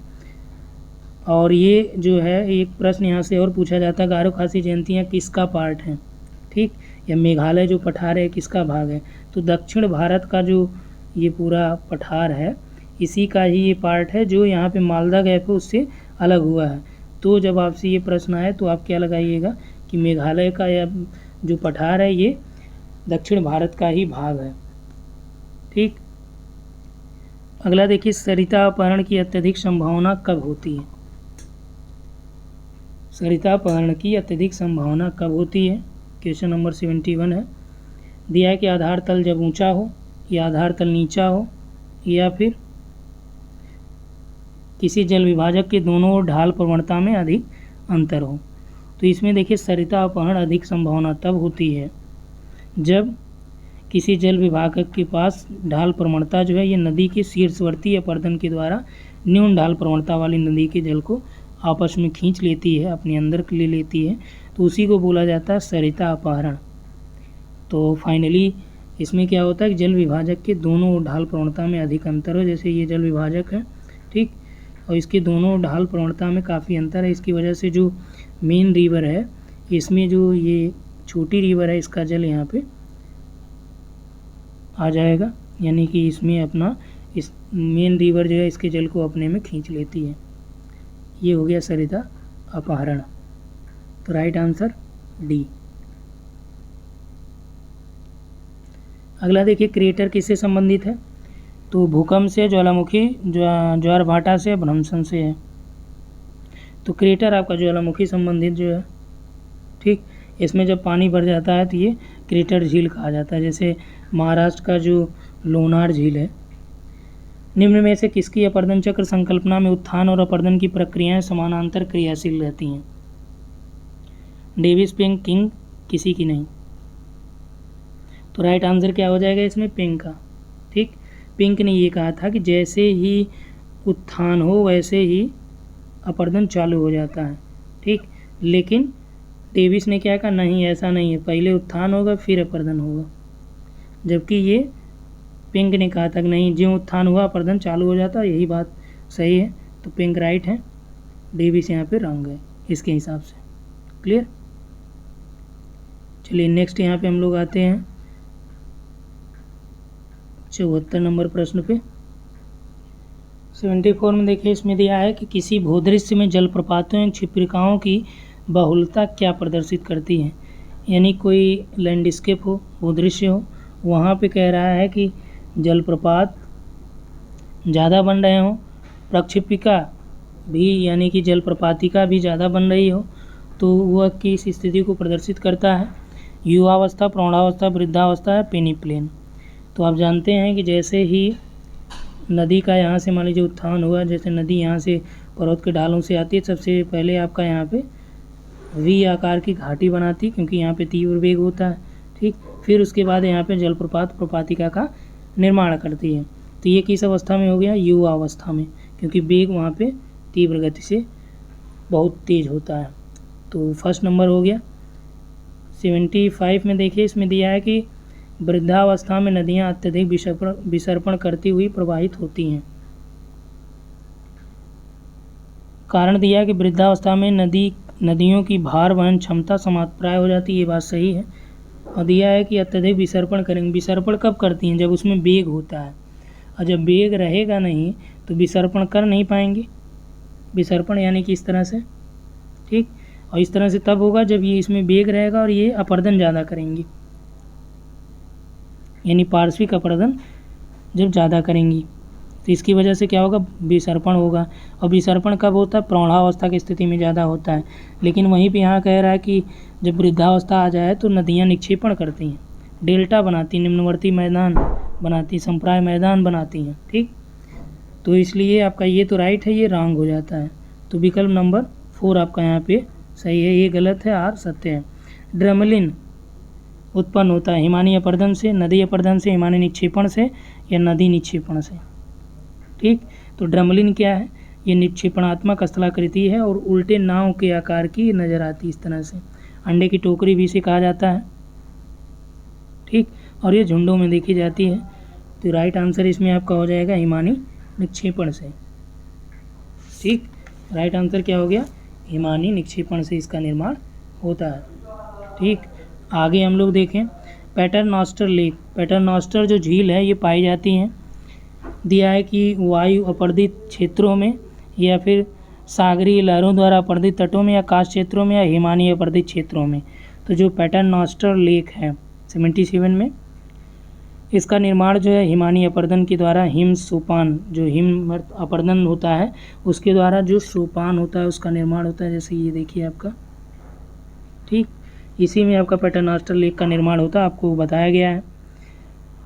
और ये जो है एक प्रश्न यहाँ से और पूछा जाता है, गारो खासी जयंतियाँ किसका पार्ट हैं? ठीक, या मेघालय जो पठार है किसका भाग है? तो दक्षिण भारत का जो ये पूरा पठार है इसी का ही ये पार्ट है, जो यहाँ पे मालदा गैप है उससे अलग हुआ है। तो जब आपसे ये प्रश्न आए तो आप क्या लगाइएगा कि मेघालय का या जो पठार है ये दक्षिण भारत का ही भाग है। ठीक, अगला देखिए सरिता अपहरण की अत्यधिक संभावना कब होती है? सरिता अपहरण की अत्यधिक संभावना कब होती है? क्वेश्चन नंबर 71 है। दिया है कि आधार तल जब ऊंचा हो, या आधार तल नीचा हो, या फिर किसी जल विभाजक के दोनों ओर ढाल प्रवणता में अधिक अंतर हो। तो इसमें देखिए सरिता अपहरण अधिक संभावना तब होती है जब किसी जल विभाजक के पास ढाल प्रवणता जो है ये नदी के शीर्षवर्ती अपरदन के द्वारा न्यून ढाल प्रवणता वाली नदी के जल को आपस में खींच लेती है, अपने अंदर ले लेती है, तो उसी को बोला जाता है सरिता अपहरण। तो फाइनली इसमें क्या होता है कि जल विभाजक के दोनों ढाल प्रवणता में अधिक अंतर हो, जैसे ये जल विभाजक है, ठीक, और इसके दोनों ढाल प्रवणता में काफ़ी अंतर है। इसकी वजह से जो मेन रिवर है इसमें जो ये छोटी रिवर है इसका जल यहाँ पे आ जाएगा, यानी कि इसमें अपना इस मेन रिवर जो है इसके जल को अपने में खींच लेती है। ये हो गया सरिता अपहरण। तो राइट आंसर डी। अगला देखिए क्रिएटर किससे संबंधित है? तो भूकंप से, ज्वालामुखी, ज्वार भाटा से, भ्रमशन से है। तो क्रिएटर आपका ज्वालामुखी संबंधित जो है, ठीक, इसमें जब पानी भर जाता है तो ये क्रिएटर झील कहा जाता है। जैसे महाराष्ट्र का जो लोनार झील है। निम्न में से किसकी अपर्दन चक्र संकल्पना में उत्थान और अपर्दन की प्रक्रियाएं समानांतर क्रियाशील रहती हैं? डेविस, पिंक, किंग, किसी की नहीं। तो राइट आंसर क्या हो जाएगा इसमें? पिंक का। ठीक, पिंक ने ये कहा था कि जैसे ही उत्थान हो वैसे ही अपर्दन चालू हो जाता है। ठीक, लेकिन डेविस ने क्या कहा, नहीं ऐसा नहीं है, पहले उत्थान होगा फिर अपर्दन होगा, जबकि ये पिंक ने कहा था कि नहीं, जो उत्थान हुआ अपर्दन चालू हो जाता है। यही बात सही है, तो पिंक राइट है, डेविस यहाँ पे रॉन्ग है इसके हिसाब से। क्लियर। चलिए नेक्स्ट यहाँ पे हम लोग आते हैं 74 नंबर प्रश्न पे। 74 में देखिए, इसमें दिया है कि किसी भूदृश्य में जलप्रपातों एवं क्षिप्रिकाओं की बहुलता क्या प्रदर्शित करती है। यानी कोई लैंडस्केप हो, भूदृश्य हो, वहाँ पे कह रहा है कि जलप्रपात ज़्यादा बन रहे हों, प्रक्षेपिका भी यानी कि जलप्रपातिका भी ज़्यादा बन रही हो, तो वह किस स्थिति को प्रदर्शित करता है। युवावस्था, प्रौढ़ावस्था, वृद्धावस्था या पेनिप्लेन। तो आप जानते हैं कि जैसे ही नदी का यहाँ से मान लीजिए उत्थान हुआ, जैसे नदी यहाँ से पर्वत के ढालों से आती है, सबसे पहले आपका यहाँ पे वी आकार की घाटी बनाती है, क्योंकि यहाँ पे तीव्र वेग होता है। ठीक, फिर उसके बाद यहाँ पे जलप्रपात प्रपातिका का निर्माण करती है। तो ये किस अवस्था में हो गया, युवा अवस्था में, क्योंकि वेग वहाँ पे तीव्र गति से बहुत तेज होता है। तो फर्स्ट नंबर हो गया। 75 में देखिए, इसमें दिया है कि वृद्धावस्था में नदियाँ अत्यधिक विसर्पण करती हुई प्रवाहित होती हैं। कारण दिया है कि वृद्धावस्था में नदियों की भार वहन क्षमता समाप्तप्राय हो जाती है, ये बात सही है। और दिया है कि अत्यधिक विसर्पण करेंगे। विसर्पण कब करती हैं, जब उसमें वेग होता है, और जब वेग रहेगा नहीं तो विसर्पण कर नहीं पाएंगे। विसर्पण यानी कि इस तरह से, ठीक, और इस तरह से तब होगा जब ये इसमें वेग रहेगा और ये अपर्दन ज़्यादा करेंगी, यानी पार्श्विक अपर्दन जब ज़्यादा करेंगी, तो इसकी वजह से क्या होगा, विसर्पण होगा। और विसर्पण कब होता है, प्रौढ़ावस्था की स्थिति में ज़्यादा होता है। लेकिन वहीं पे यहाँ कह रहा है कि जब वृद्धावस्था आ जाए तो नदियाँ निक्षेपण करती हैं, डेल्टा बनाती, निम्नवर्ती मैदान बनाती, संप्राय मैदान बनाती हैं। ठीक, तो इसलिए आपका ये तो राइट है, ये रॉन्ग हो जाता है। तो विकल्प नंबर 4 आपका यहाँ पे सही है, ये गलत है, आर सत्य है। ड्रमलिन उत्पन्न होता है हिमानी अपर्दन से, नदी अपर्दन से, हिमानी निक्षेपण से या नदी निक्षेपण से। ठीक, तो ड्रमलिन क्या है, ये निक्षेपणात्मक स्थलाकृति है और उल्टे नाव के आकार की नज़र आती है इस तरह से। अंडे की टोकरी भी इसे कहा जाता है। ठीक, और ये झुंडों में देखी जाती है। तो राइट आंसर इसमें आपका हो जाएगा हिमानी निक्षेपण से। ठीक, राइट आंसर क्या हो गया, हिमानी निक्षेपण से इसका निर्माण होता है। ठीक, आगे हम लोग देखें पैटरनॉस्टर लेक। पैटरनॉस्टर जो झील है ये पाई जाती हैं, दिया है कि वायु अपर्दित क्षेत्रों में या फिर सागरीय लहरों द्वारा अपर्दित तटों में या काश क्षेत्रों में या हिमानी अपर्दित क्षेत्रों में। तो जो पैटरनॉस्टर लेक है 77 में, इसका निर्माण जो है हिमानी अपर्दन के द्वारा, हिम सोपान, जो हिम अपर्दन होता है उसके द्वारा जो सोपान होता है उसका निर्माण होता है। जैसे ये देखिए आपका, ठीक, इसी में आपका पैटरनॉस्टर लेक का निर्माण होता है, आपको बताया गया है।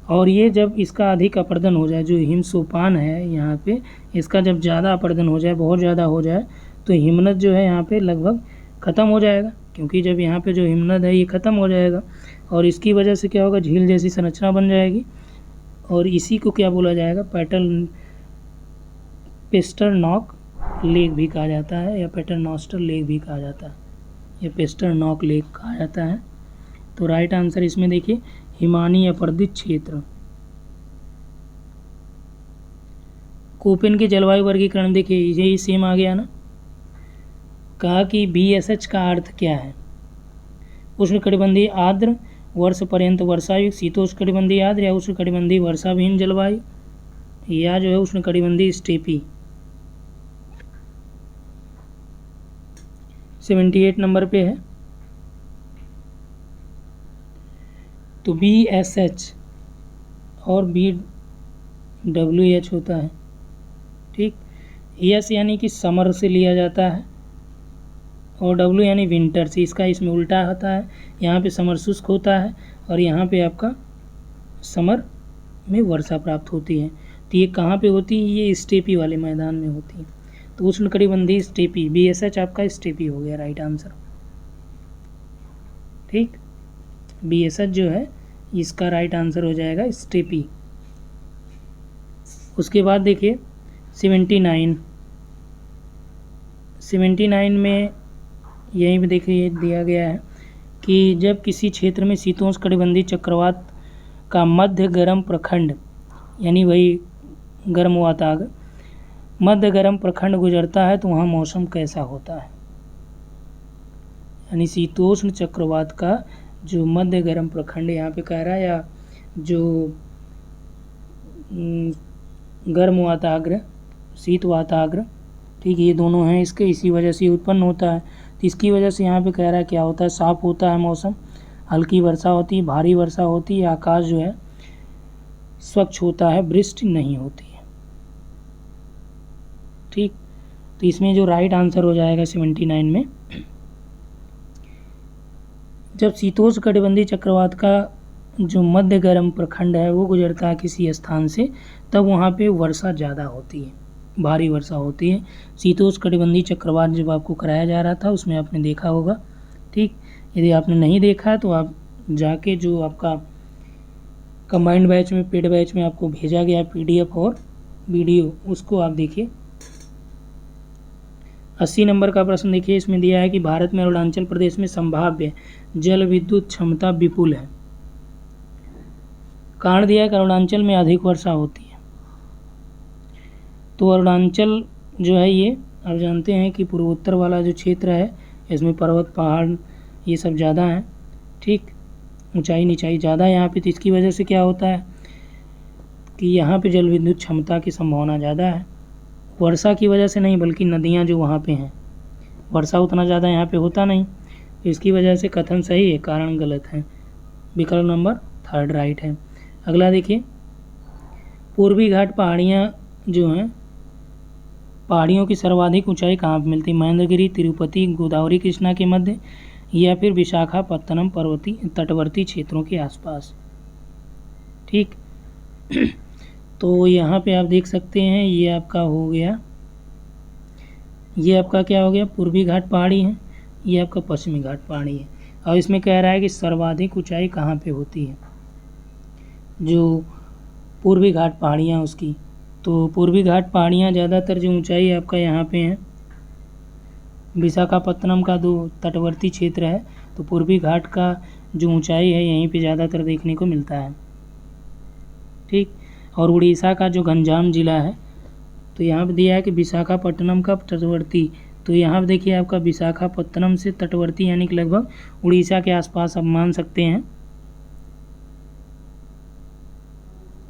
और ये जब इसका अधिक अपर्दन हो जाए, जो हिम सोपान है यहाँ पे, इसका जब ज़्यादा अपर्दन हो जाए, बहुत ज़्यादा हो जाए, तो हिमनद जो है यहाँ पे लगभग ख़त्म हो जाएगा, क्योंकि जब यहाँ पे जो हिमनद है ये ख़त्म हो जाएगा और इसकी वजह से क्या होगा, झील जैसी संरचना बन जाएगी और इसी को क्या बोला जाएगा, पेस्टरनॉक लेक भी कहा जाता है या पैटरनॉस्टर लेक भी कहा जाता है या पेस्टरनॉक लेक कहा जाता है। तो राइट आंसर इसमें देखिए हिमानी अपर्दित क्षेत्र। कोपेन के जलवायु वर्गीकरण देखिए, यही सेम आ गया ना। कहा कि BSH का अर्थ क्या है, उष्णकटिबंधीय आर्द्र, वर्ष पर्यंत वर्षायुक्त, शीतोष्णकटिबंधीय आर्द्र या उष्णकटिबंधीय वर्षाविहीन जलवायु, या जो है उष्णकटिबंधीय स्टेपी। 78 नंबर पे है। तो BSH और BWH होता है। ठीक, S यानी कि समर से लिया जाता है और W यानी विंटर से, इसका इसमें उल्टा होता है। यहाँ पे समर शुष्क होता है और यहाँ पे आपका समर में वर्षा प्राप्त होती है। तो ये कहाँ पे होती है, ये स्टेपी वाले मैदान में होती है। तो उष्णकटिबंधीय स्टेपी, BSH आपका स्टेपी हो गया राइट आंसर। ठीक, BSH जो है इसका राइट आंसर हो जाएगा स्टेपी। उसके बाद देखिए 79 में यहीं पे देखिए दिया गया है कि जब किसी क्षेत्र में शीतोष्णकटिबंधीय चक्रवात का मध्य गर्म प्रखंड, यानी वही गर्म वातावरण, मध्य गर्म प्रखंड गुजरता है तो वहाँ मौसम कैसा होता है। यानी शीतोष्ण चक्रवात का जो मध्य गर्म प्रखंड यहाँ पे कह रहा है, या जो गर्म वातावरण, शीत वातावरण, ठीक है, ये दोनों हैं इसके, इसी वजह से उत्पन्न होता है। तो इसकी वजह से यहाँ पे कह रहा है क्या होता है, साफ होता है मौसम, हल्की वर्षा होती है, भारी वर्षा होती है, आकाश जो है स्वच्छ होता है, वृष्टि नहीं होती है। ठीक, तो इसमें जो राइट आंसर हो जाएगा 79 में, जब शीतोष्णकटिबंधीय चक्रवात का जो मध्य गर्म प्रखंड है वो गुजरता है किसी स्थान से, तब वहाँ पे वर्षा ज़्यादा होती है, भारी वर्षा होती है। शीतोष्णकटिबंधीय चक्रवात जब आपको कराया जा रहा था उसमें आपने देखा होगा। ठीक, यदि आपने नहीं देखा है तो आप जाके जो आपका कंबाइंड बैच में, पेड बैच में आपको भेजा गया PDF और वीडियो, उसको आप देखिए। 80 नंबर का प्रश्न देखिए, इसमें दिया है कि भारत में अरुणाचल प्रदेश में संभाव्य जल विद्युत क्षमता विपुल है। कारण दिया है कि अरुणाचल में अधिक वर्षा होती है। तो अरुणाचल जो है ये आप जानते हैं कि पूर्वोत्तर वाला जो क्षेत्र है इसमें पर्वत, पहाड़ ये सब ज़्यादा हैं। ठीक, ऊंचाई नीचाई ज़्यादा है यहाँ पे, तो इसकी वजह से क्या होता है कि यहाँ पे जल विद्युत क्षमता की संभावना ज़्यादा है। वर्षा की वजह से नहीं, बल्कि नदियाँ जो वहाँ पे हैं, वर्षा उतना ज़्यादा यहाँ पे होता नहीं, तो इसकी वजह से कथन सही है, कारण गलत है। विकल्प नंबर 3 राइट है। अगला देखिए, पूर्वी घाट पहाड़ियाँ जो हैं, पहाड़ियों की सर्वाधिक ऊंचाई कहाँ पर मिलती है? महेंद्रगिरी, तिरुपति, गोदावरी कृष्णा के मध्य, या फिर विशाखापत्तनम पर्वतीय तटवर्ती क्षेत्रों के आसपास। ठीक, तो यहाँ पे आप देख सकते हैं ये आपका हो गया, ये आपका क्या हो गया, पूर्वी घाट पहाड़ी है, ये आपका पश्चिमी घाट पहाड़ी है। और इसमें कह रहा है कि सर्वाधिक ऊंचाई कहाँ पे होती है, जो पूर्वी घाट पहाड़ियाँ उसकी। तो पूर्वी घाट पहाड़ियाँ ज़्यादातर जो ऊंचाई आपका यहाँ पे है, विशाखापत्तनम का जो तटवर्ती क्षेत्र है, तो पूर्वी घाट का जो ऊंचाई है यहीं पे ज़्यादातर देखने को मिलता है। ठीक, और उड़ीसा का जो गंजाम ज़िला है, तो यहाँ पे दिया है कि विशाखापट्टनम का तटवर्ती, तो यहाँ पे देखिए आपका विशाखापत्तनम से तटवर्ती यानी कि लगभग उड़ीसा के आसपास आप मान सकते हैं।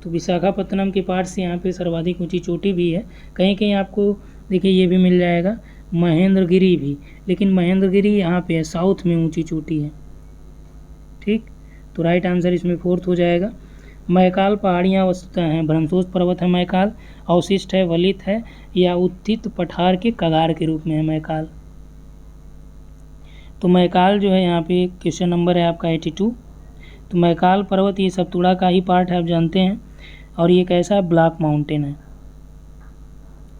तो विशाखापत्तनम के पास से यहाँ पे सर्वाधिक ऊंची चोटी भी है। कहीं कहीं आपको देखिए ये भी मिल जाएगा महेंद्रगिरी भी, लेकिन महेंद्रगिरी यहाँ पे है, साउथ में ऊंची चोटी है। ठीक, तो राइट आंसर इसमें 4th हो जाएगा। मैकाल पहाड़ियाँ वस्तुतः हैं, भ्रमशोष पर्वत है मैकाल, अवशिष्ट है, वलित है, या उत्थित पठार के कगार के रूप में है मैकाल। तो मैकाल जो है यहाँ पे क्वेश्चन नंबर है आपका 82। तो मैकाल पर्वत ये सतपुड़ा का ही पार्ट है, आप जानते हैं, और ये कैसा ब्लैक माउंटेन है।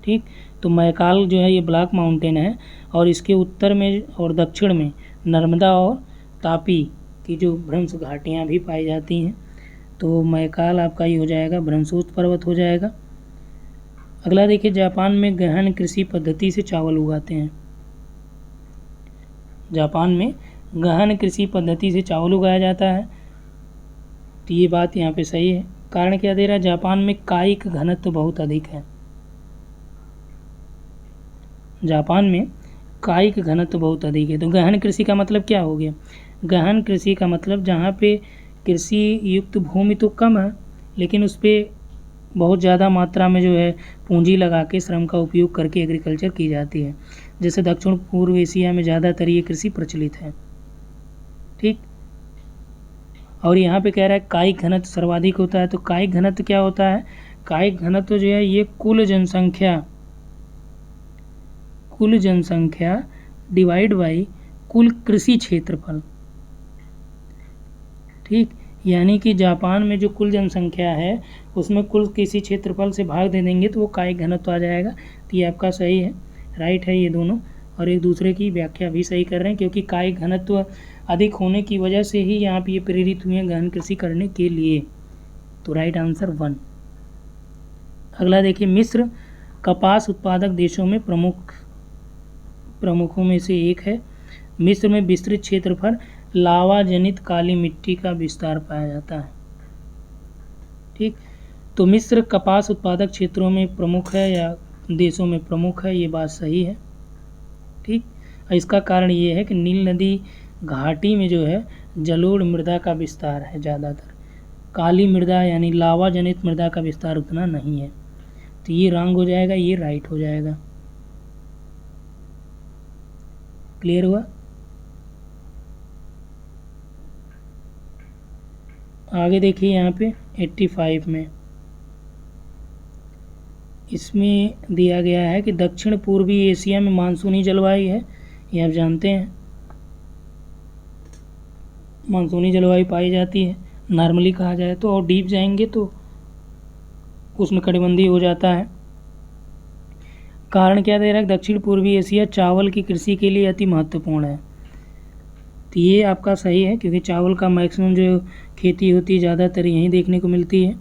ठीक, तो मैकाल जो है ये ब्लैक माउंटेन है, और इसके उत्तर में और दक्षिण में नर्मदा और तापी की जो भ्रंश घाटियाँ भी पाई जाती हैं। तो मैकाल आपका ये हो जाएगा, भ्रमशोष पर्वत हो जाएगा। अगला देखिए, जापान में गहन कृषि पद्धति से चावल उगाते हैं। जापान में गहन कृषि पद्धति से चावल उगाया जाता है, तो ये बात यहाँ पे सही है। कारण क्या दे रहा है, जापान में कायिक घनत्व बहुत अधिक है। जापान में कायिक घनत्व बहुत अधिक है। तो गहन कृषि का मतलब क्या हो गया, गहन कृषि का मतलब जहाँ पे कृषि युक्त भूमि तो कम है, लेकिन उस पर बहुत ज़्यादा मात्रा में जो है पूंजी लगा के, श्रम का उपयोग करके एग्रीकल्चर की जाती है। जैसे दक्षिण पूर्व एशिया में ज़्यादातर ये कृषि प्रचलित है। ठीक, और यहाँ पे कह रहा है कायिक घनत्व सर्वाधिक होता है। तो कायिक घनत्व क्या होता है, कायिक घनत्व जो है ये कुल जनसंख्या डिवाइड बाई कुल कृषि क्षेत्रफल। ठीक, यानी कि जापान में जो कुल जनसंख्या है उसमें कुल कृषि क्षेत्रफल से भाग दे देंगे तो वो कायिक घनत्व आ जाएगा। तो ये आपका सही है, राइट है ये दोनों, और एक दूसरे की व्याख्या भी सही कर रहे हैं, क्योंकि कायिक घनत्व अधिक होने की वजह से ही यहाँ पे ये प्रेरित हुए हैं गहन कृषि करने के लिए। तो राइट आंसर 1। अगला देखिए, मिस्र कपास उत्पादक देशों में प्रमुखों में से एक है। मिस्र में विस्तृत क्षेत्र पर लावा जनित काली मिट्टी का विस्तार पाया जाता है। ठीक, तो मिस्र कपास उत्पादक क्षेत्रों में प्रमुख है या देशों में प्रमुख है, ये बात सही है। ठीक, इसका कारण ये है कि नील नदी घाटी में जो है जलोढ़ मृदा का विस्तार है ज़्यादातर, काली मृदा यानी लावा जनित मृदा का विस्तार उतना नहीं है। तो ये रॉन्ग हो जाएगा, ये राइट हो जाएगा। क्लियर हुआ? आगे देखिए यहाँ पे 85 में इसमें दिया गया है कि दक्षिण पूर्वी एशिया में मानसूनी जलवायु है, ये आप जानते हैं। मानसूनी जलवायु पाई जाती है नॉर्मली कहा जाए तो, और डीप जाएंगे तो उष्णकटिबंधीय हो जाता है। कारण क्या दे रहा है? दक्षिण पूर्वी एशिया चावल की कृषि के लिए अति महत्वपूर्ण है। तो ये आपका सही है, क्योंकि चावल का मैक्सिमम जो खेती होती है ज़्यादातर यहीं देखने को मिलती है।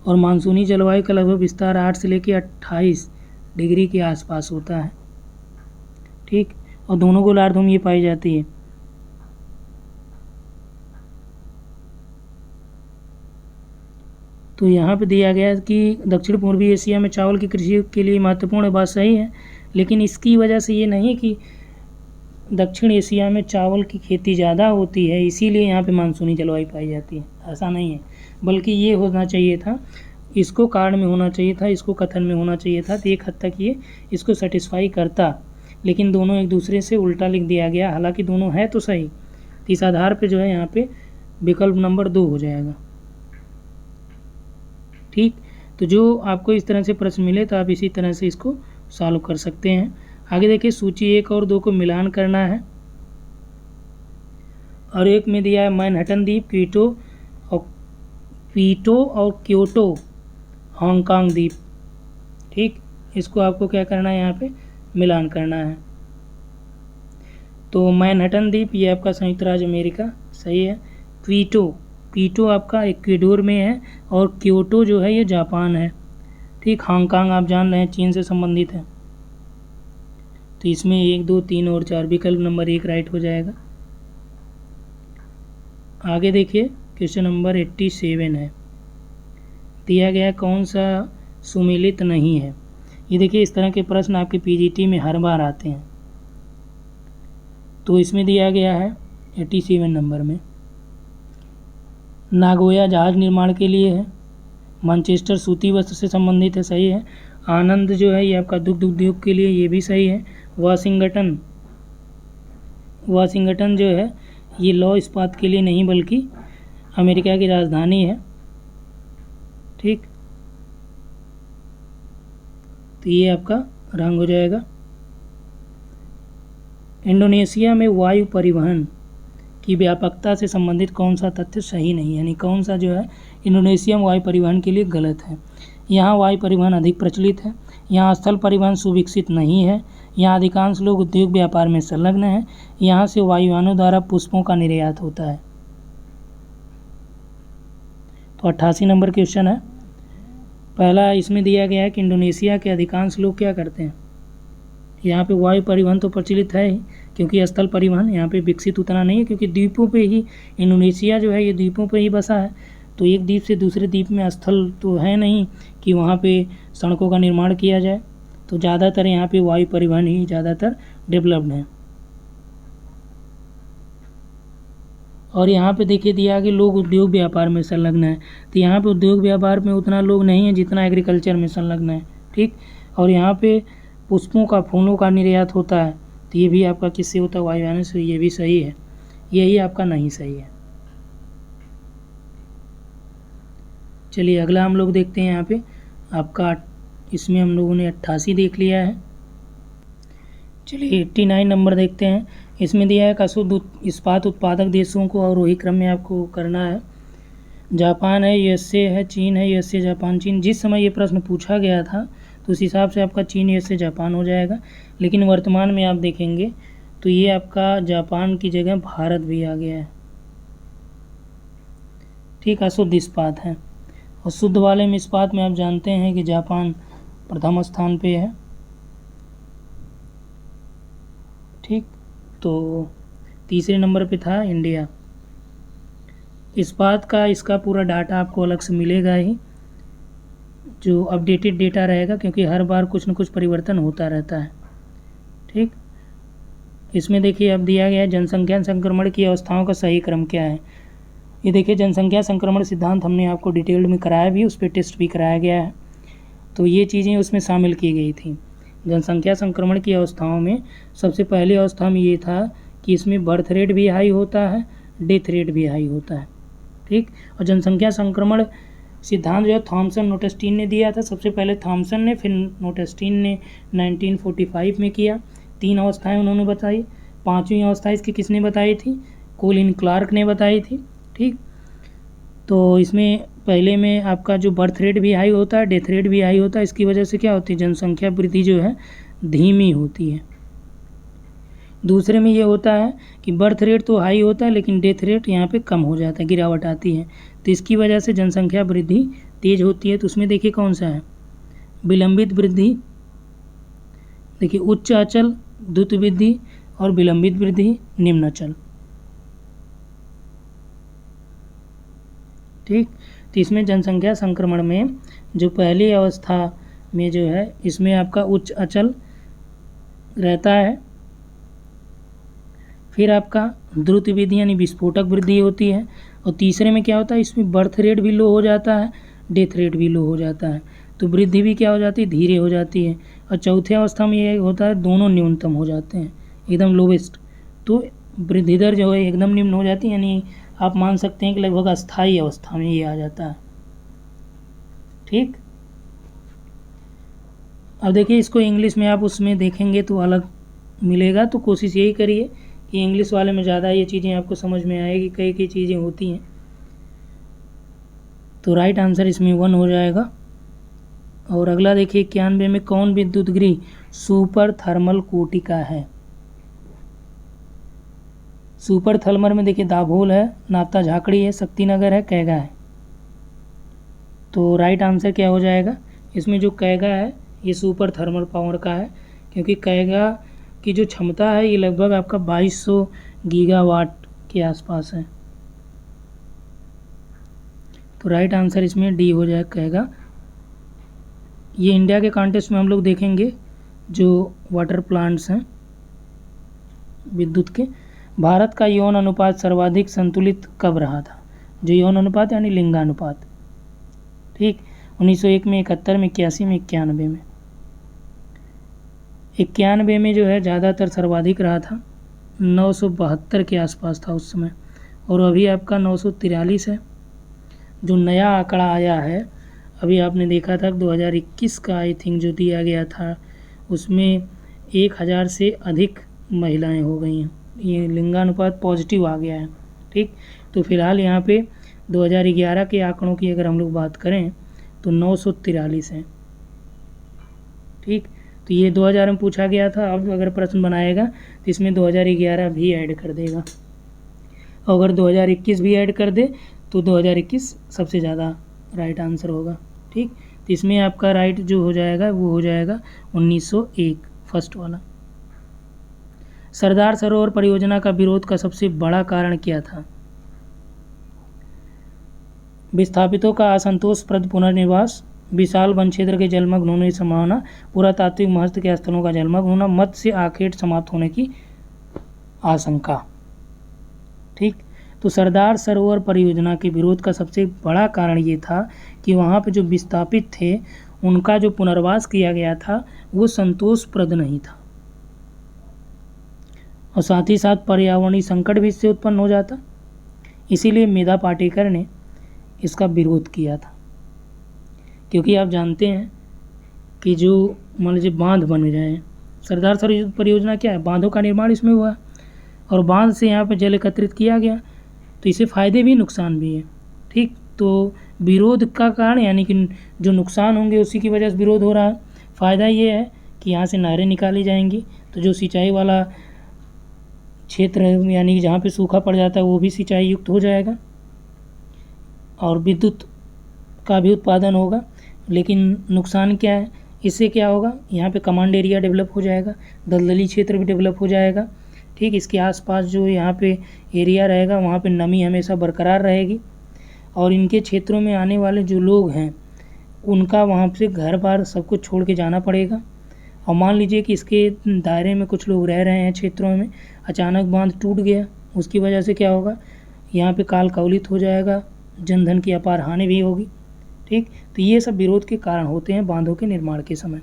और मानसूनी जलवायु का लगभग विस्तार 8 से लेकर 28 डिग्री के आसपास होता है। ठीक, और दोनों गोलार्धों में ये पाई जाती है। तो यहाँ पे दिया गया है कि दक्षिण पूर्वी एशिया में चावल की कृषि के लिए महत्वपूर्ण, बात सही है, लेकिन इसकी वजह से ये नहीं कि दक्षिण एशिया में चावल की खेती ज़्यादा होती है इसीलिए यहाँ पे मानसूनी जलवायु पाई जाती है, ऐसा नहीं है। बल्कि ये होना चाहिए था, इसको कारण में होना चाहिए था, इसको कथन में होना चाहिए था, तो एक हद तक ये इसको सेटिस्फाई करता, लेकिन दोनों एक दूसरे से उल्टा लिख दिया गया। हालांकि दोनों है तो सही, तो इस आधार पे जो है यहाँ पे विकल्प नंबर 2 हो जाएगा। ठीक, तो जो आपको इस तरह से प्रश्न मिले तो आप इसी तरह से इसको सॉल्व कर सकते हैं। आगे देखिए, सूची 1 और 2 को मिलान करना है। और एक में दिया है मैनहट्टन द्वीप, क्वीटो और क्योटो हांगकांग द्वीप। ठीक, इसको आपको क्या करना है, यहाँ पे मिलान करना है। तो मैनहट्टन द्वीप ये आपका संयुक्त राज्य अमेरिका, सही है। क्वीटो आपका इक्वाडोर में है, और क्योटो जो है ये जापान है। ठीक, हांगकांग आप जान रहे हैं चीन से संबंधित है। तो इसमें 1, 2, 3 और 4 विकल्प नंबर 1 राइट हो जाएगा। आगे देखिए, क्वेश्चन नंबर 87 है। दिया गया कौन सा सुमेलित नहीं है। ये देखिए, इस तरह के प्रश्न आपके पीजीटी में हर बार आते हैं। तो इसमें दिया गया है 87 नंबर में, नागोया जहाज निर्माण के लिए है, मैनचेस्टर सूती वस्त्र से संबंधित है, सही है। आनंद जो है ये आपका दुग्ध उद्योग के लिए, ये भी सही है। वाशिंगटन जो है ये लौह इस्पात के लिए नहीं बल्कि अमेरिका की राजधानी है। ठीक, तो ये आपका रंग हो जाएगा। इंडोनेशिया में वायु परिवहन की व्यापकता से संबंधित कौन सा तथ्य सही नहीं है, यानी कौन सा जो है इंडोनेशिया में वायु परिवहन के लिए गलत है। यहाँ वायु परिवहन अधिक प्रचलित है, यहाँ स्थल परिवहन सुविकसित नहीं है, यहाँ अधिकांश लोग उद्योग व्यापार में संलग्न हैं, यहाँ से वायुयानों द्वारा पुष्पों का निर्यात होता है। तो 88 नंबर क्वेश्चन है। पहला इसमें दिया गया है कि इंडोनेशिया के अधिकांश लोग क्या करते हैं। यहाँ पे वायु परिवहन तो प्रचलित है ही, क्योंकि स्थल परिवहन यहाँ पे विकसित उतना नहीं है, क्योंकि द्वीपों पे ही इंडोनेशिया जो है ये द्वीपों पे ही बसा है। तो एक द्वीप से दूसरे द्वीप में स्थल तो है नहीं कि वहाँ पे सड़कों का निर्माण किया जाए। तो ज़्यादातर यहाँ पे वायु परिवहन ही ज़्यादातर डेवलप्ड है। और यहाँ पे देखिए दिया कि लोग उद्योग व्यापार में संलग्न है, तो यहाँ पे उद्योग व्यापार में उतना लोग नहीं है जितना एग्रीकल्चर में संलग्न है। ठीक, और यहाँ पे पुष्पों का, फूलों का निर्यात होता है, तो ये भी आपका किससे होता है, वायुयान से। ये भी सही है, यही आपका नहीं सही है। चलिए अगला हम लोग देखते हैं। यहाँ पे आपका इसमें हम लोगों ने 88 देख लिया है। चलिए 89 नंबर देखते हैं। इसमें दिया है अशुद्ध इस्पात उत्पादक देशों को अवरोही क्रम में आपको करना है। जापान है, यूएसए है, चीन है, यूएसए, जापान, चीन। जिस समय ये प्रश्न पूछा गया था तो उस हिसाब से आपका चीन, यूएसए, जापान हो जाएगा, लेकिन वर्तमान में आप देखेंगे तो ये आपका जापान की जगह भारत भी आ गया है। ठीक, अशुद्ध इस्पात है। और शुद्ध वाले में इस्पात में आप जानते हैं कि जापान प्रथम स्थान पे है। ठीक, तो तीसरे नंबर पे था इंडिया। इस्पात का इसका पूरा डाटा आपको अलग से मिलेगा ही, जो अपडेटेड डेटा रहेगा, क्योंकि हर बार कुछ न कुछ परिवर्तन होता रहता है। ठीक, इसमें देखिए अब दिया गया है जनसंख्या संक्रमण की अवस्थाओं का सही क्रम क्या है। ये देखिए जनसंख्या संक्रमण सिद्धांत हमने आपको डिटेल्ड में कराया भी, उस पर टेस्ट भी कराया गया है, तो ये चीज़ें उसमें शामिल की गई थी। जनसंख्या संक्रमण की अवस्थाओं में सबसे पहली अवस्था में ये था कि इसमें बर्थ रेट भी हाई होता है, डेथ रेट भी हाई होता है। ठीक, और जनसंख्या संक्रमण सिद्धांत जो है थॉमसन नोटेस्टीन ने दिया था सबसे पहले, थॉमसन ने, फिर नोटेस्टीन ने 1945 में किया। 3 अवस्थाएं उन्होंने बताई। 5वीं अवस्था इसकी किसने बताई थी? कोलिन क्लार्क ने बताई थी। ठीक, तो इसमें पहले में आपका जो बर्थ रेट भी हाई होता है, डेथ रेट भी हाई होता है। इसकी वजह से क्या होती है, जनसंख्या वृद्धि जो है धीमी होती है। दूसरे में ये होता है कि बर्थ रेट तो हाई होता है लेकिन डेथ रेट यहाँ पे कम हो जाता है, गिरावट आती है, तो इसकी वजह से जनसंख्या वृद्धि तेज़ होती है। तो उसमें देखिए कौन सा है, विलंबित वृद्धि, देखिए उच्च अचल द्रुत वृद्धि और विलंबित वृद्धि निम्न अचल। ठीक, तो इसमें जनसंख्या संक्रमण में जो पहली अवस्था में जो है इसमें आपका उच्च अचल रहता है, फिर आपका द्रुत वृद्धि यानी विस्फोटक वृद्धि होती है, और तीसरे में क्या होता है, इसमें बर्थ रेट भी लो हो जाता है, डेथ रेट भी लो हो जाता है, तो वृद्धि भी क्या हो जाती है, धीरे हो जाती है। और चौथे अवस्था में ये होता है दोनों न्यूनतम हो जाते हैं, एकदम लोवेस्ट, तो वृद्धि दर जो है एकदम निम्न हो जाती है, यानी आप मान सकते हैं कि लगभग अस्थायी अवस्था में ये आ जाता है। ठीक, अब देखिए इसको इंग्लिश में आप उसमें देखेंगे तो अलग मिलेगा, तो कोशिश यही करिए कि इंग्लिश वाले में ज़्यादा ये चीज़ें आपको समझ में आएगी, कई कई चीज़ें होती हैं। तो राइट आंसर इसमें 1 हो जाएगा। और अगला देखिए 91 में कौन विद्युत गृह सुपर थर्मल कोटि का है। सुपर थर्मल में देखिए दाभोल है, नाता झाकड़ी है, शक्तिनगर है, कैगा है। तो राइट आंसर क्या हो जाएगा, इसमें जो कैगा है ये सुपर थर्मल पावर का है, क्योंकि कैगा की जो क्षमता है ये लगभग आपका 2200 गीगावाट के आसपास है। तो राइट आंसर इसमें डी हो जाएगा, कैगा। ये इंडिया के कॉन्टेक्स्ट में हम लोग देखेंगे जो वाटर प्लांट्स हैं विद्युत के। भारत का यौन अनुपात सर्वाधिक संतुलित कब रहा था, जो यौन अनुपात यानी लिंगानुपात। ठीक, 1901 में, 71 में, 81 में, 91 में। 91 में जो है ज़्यादातर सर्वाधिक रहा था, 972 के आसपास था उस समय, और अभी आपका 943 है। जो नया आंकड़ा आया है अभी आपने देखा था 2021 का आई थिंक जो दिया गया था, उसमें 1000 से अधिक महिलाएं हो गई हैं, ये लिंगानुपात पॉजिटिव आ गया है। ठीक, तो फिलहाल यहाँ पे 2011 के आंकड़ों की अगर हम लोग बात करें तो 943 है। ठीक, तो ये 2000 में पूछा गया था, अब अगर प्रश्न बनाएगा तो इसमें 2011 भी ऐड कर देगा, अगर 2021 भी ऐड कर दे तो 2021 सबसे ज़्यादा राइट आंसर होगा। ठीक, तो इसमें आपका राइट जो हो जाएगा वो हो जाएगा 1901 फर्स्ट वाला। सरदार सरोवर परियोजना का विरोध का सबसे बड़ा कारण क्या था? विस्थापितों का असंतोषप्रद पुनर्निवास, विशाल वन क्षेत्र के जलमग्न होने की संभावना, पुरातात्विक महत्व के स्थलों का जलमग्न होना, मत्स्य आखेट समाप्त होने की आशंका। ठीक, तो सरदार सरोवर परियोजना के विरोध का सबसे बड़ा कारण ये था कि वहाँ पे जो विस्थापित थे उनका जो पुनर्वास किया गया था वो संतोषप्रद नहीं था, और साथ ही साथ पर्यावरणीय संकट भी इससे उत्पन्न हो जाता। इसीलिए मेधा पाटेकर ने इसका विरोध किया था, क्योंकि आप जानते हैं कि जो मान लीजिए बांध बन जाए, सरदार सरोवर परियोजना क्या है, बांधों का निर्माण इसमें हुआ, और बांध से यहाँ पर जल एकत्रित किया गया, तो इसे फ़ायदे भी नुकसान भी है। ठीक, तो विरोध का कारण यानी कि जो नुकसान होंगे उसी की वजह से विरोध हो रहा है। फ़ायदा ये है कि यहाँ से नहरें निकाली जाएंगी, तो जो सिंचाई वाला क्षेत्र है यानी कि जहाँ पे सूखा पड़ जाता है वो भी सिंचाई युक्त हो जाएगा, और विद्युत का भी उत्पादन होगा। लेकिन नुकसान क्या है, इससे क्या होगा, यहाँ पे कमांड एरिया डेवलप हो जाएगा, दलदली क्षेत्र भी डेवलप हो जाएगा। ठीक, इसके आसपास जो यहाँ पे एरिया रहेगा वहाँ पे नमी हमेशा बरकरार रहेगी और इनके क्षेत्रों में आने वाले जो लोग हैं उनका वहाँ से घर बार सब कुछ छोड़ के जाना पड़ेगा। और मान लीजिए कि इसके दायरे में कुछ लोग रह रहे हैं क्षेत्रों में, अचानक बांध टूट गया, उसकी वजह से क्या होगा, यहाँ पे काल कवलित हो जाएगा, जनधन की अपार हानि भी होगी। ठीक, तो ये सब विरोध के कारण होते हैं बांधों के निर्माण के समय।